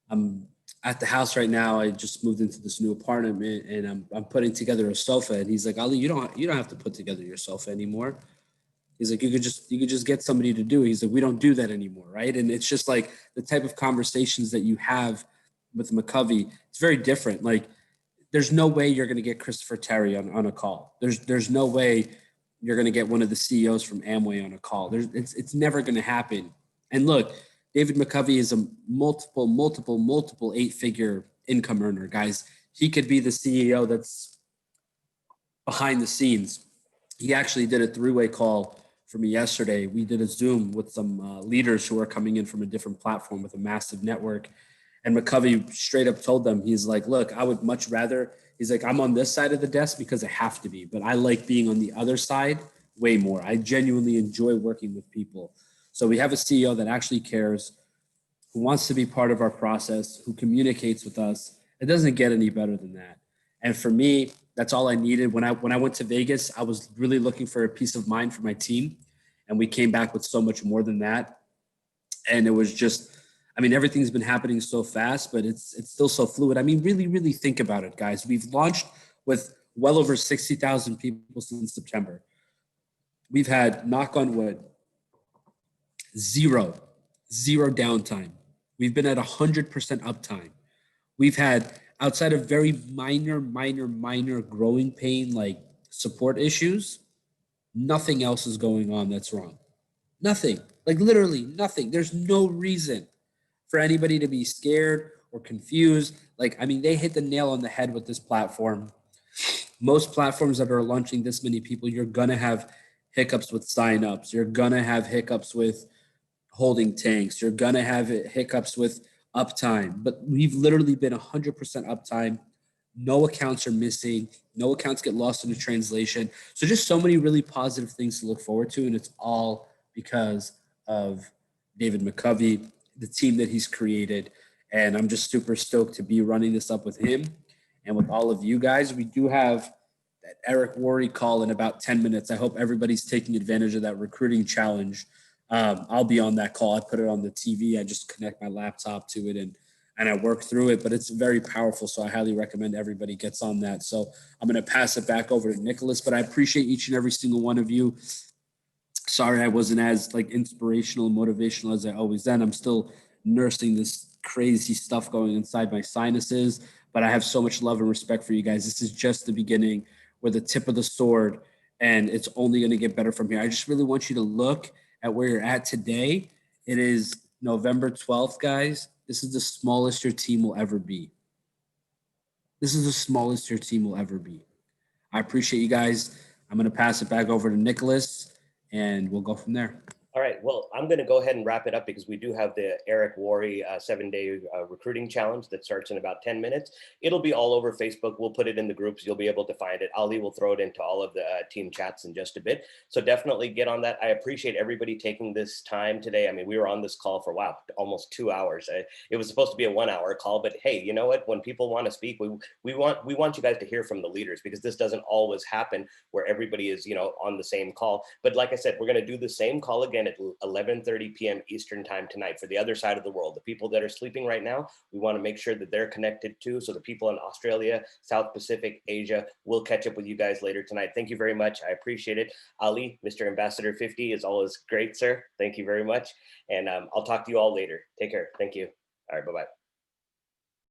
I'm at the house right now. I just moved into this new apartment and I'm putting together a sofa. And he's like, Ali, you don't have to put together your sofa anymore. He's like, you could just get somebody to do it. He's like, we don't do that anymore, right? And it's just like the type of conversations that you have with McCovey. It's very different. Like, there's no way you're going to get Christopher Terry on a call. There's no way you're going to get one of the CEOs from Amway on a call. It's never going to happen. And look, David McCovey is a multiple 8-figure income earner, guys. He could be the CEO that's behind the scenes. He actually did a 3-way call for me yesterday. We did a Zoom with some leaders who are coming in from a different platform with a massive network. And McCovey straight up told them, he's like, look, I would much rather, he's like, I'm on this side of the desk because I have to be, but I like being on the other side way more. I genuinely enjoy working with people. So we have a CEO that actually cares, who wants to be part of our process, who communicates with us. It doesn't get any better than that. And for me, that's all I needed. When I went to Vegas, I was really looking for a peace of mind for my team. And we came back with so much more than that. And it was just, everything's been happening so fast, but it's still so fluid. Really, really think about it, guys. We've launched with well over 60,000 people since September. We've had, knock on wood, zero downtime. We've been at 100% uptime. We've had, outside of very minor growing pain, like support issues, Nothing else is going on that's wrong. Nothing, like literally nothing. There's no reason for anybody to be scared or confused. Like, I mean, they hit the nail on the head with this platform. Most platforms that are launching this many people, you're going to have hiccups with signups. You're going to have hiccups with holding tanks. You're going to have hiccups with uptime. But we've literally been 100% uptime. No accounts are missing. No accounts get lost in the translation. So just so many really positive things to look forward to. And it's all because of David McCovey, the team that he's created. And I'm just super stoked to be running this up with him and with all of you guys. We do have that Eric Worre call in about 10 minutes. I hope everybody's taking advantage of that recruiting challenge. I'll be on that call. I put it on the TV. I just connect my laptop to it and I work through it, but it's very powerful. So I highly recommend everybody gets on that. So I'm going to pass it back over to Nicholas, but I appreciate each and every single one of you. Sorry, I wasn't as like inspirational and motivational as I always am. I'm still nursing this crazy stuff going inside my sinuses, but I have so much love and respect for you guys. This is just the beginning. We're the tip of the sword, and it's only going to get better from here. I just really want you to look at where you're at today. It is November 12th, guys. This is the smallest your team will ever be. This is the smallest your team will ever be. I appreciate you guys. I'm going to pass it back over to Nicholas, and we'll go from there. All right, well, I'm going to go ahead and wrap it up because we do have the Eric Worre 7-day recruiting challenge that starts in about 10 minutes. It'll be all over Facebook. We'll put it in the groups. You'll be able to find it. Ali will throw it into all of the team chats in just a bit. So definitely get on that. I appreciate everybody taking this time today. I mean, we were on this call for, wow, almost 2 hours. It was supposed to be a 1-hour call, but hey, you know what? When people want to speak, we want you guys to hear from the leaders, because this doesn't always happen where everybody is, you know, on the same call. But like I said, we're going to do the same call again at 11:30 p.m. Eastern time tonight for the other side of the world. The people that are sleeping right now, we want to make sure that they're connected too. So the people in Australia, South Pacific, Asia, we'll catch up with you guys later tonight. Thank you very much. I appreciate it. Ali, Mr. Ambassador 50 is always great, sir. Thank you very much. And I'll talk to you all later. Take care. Thank you. All right. Bye-bye.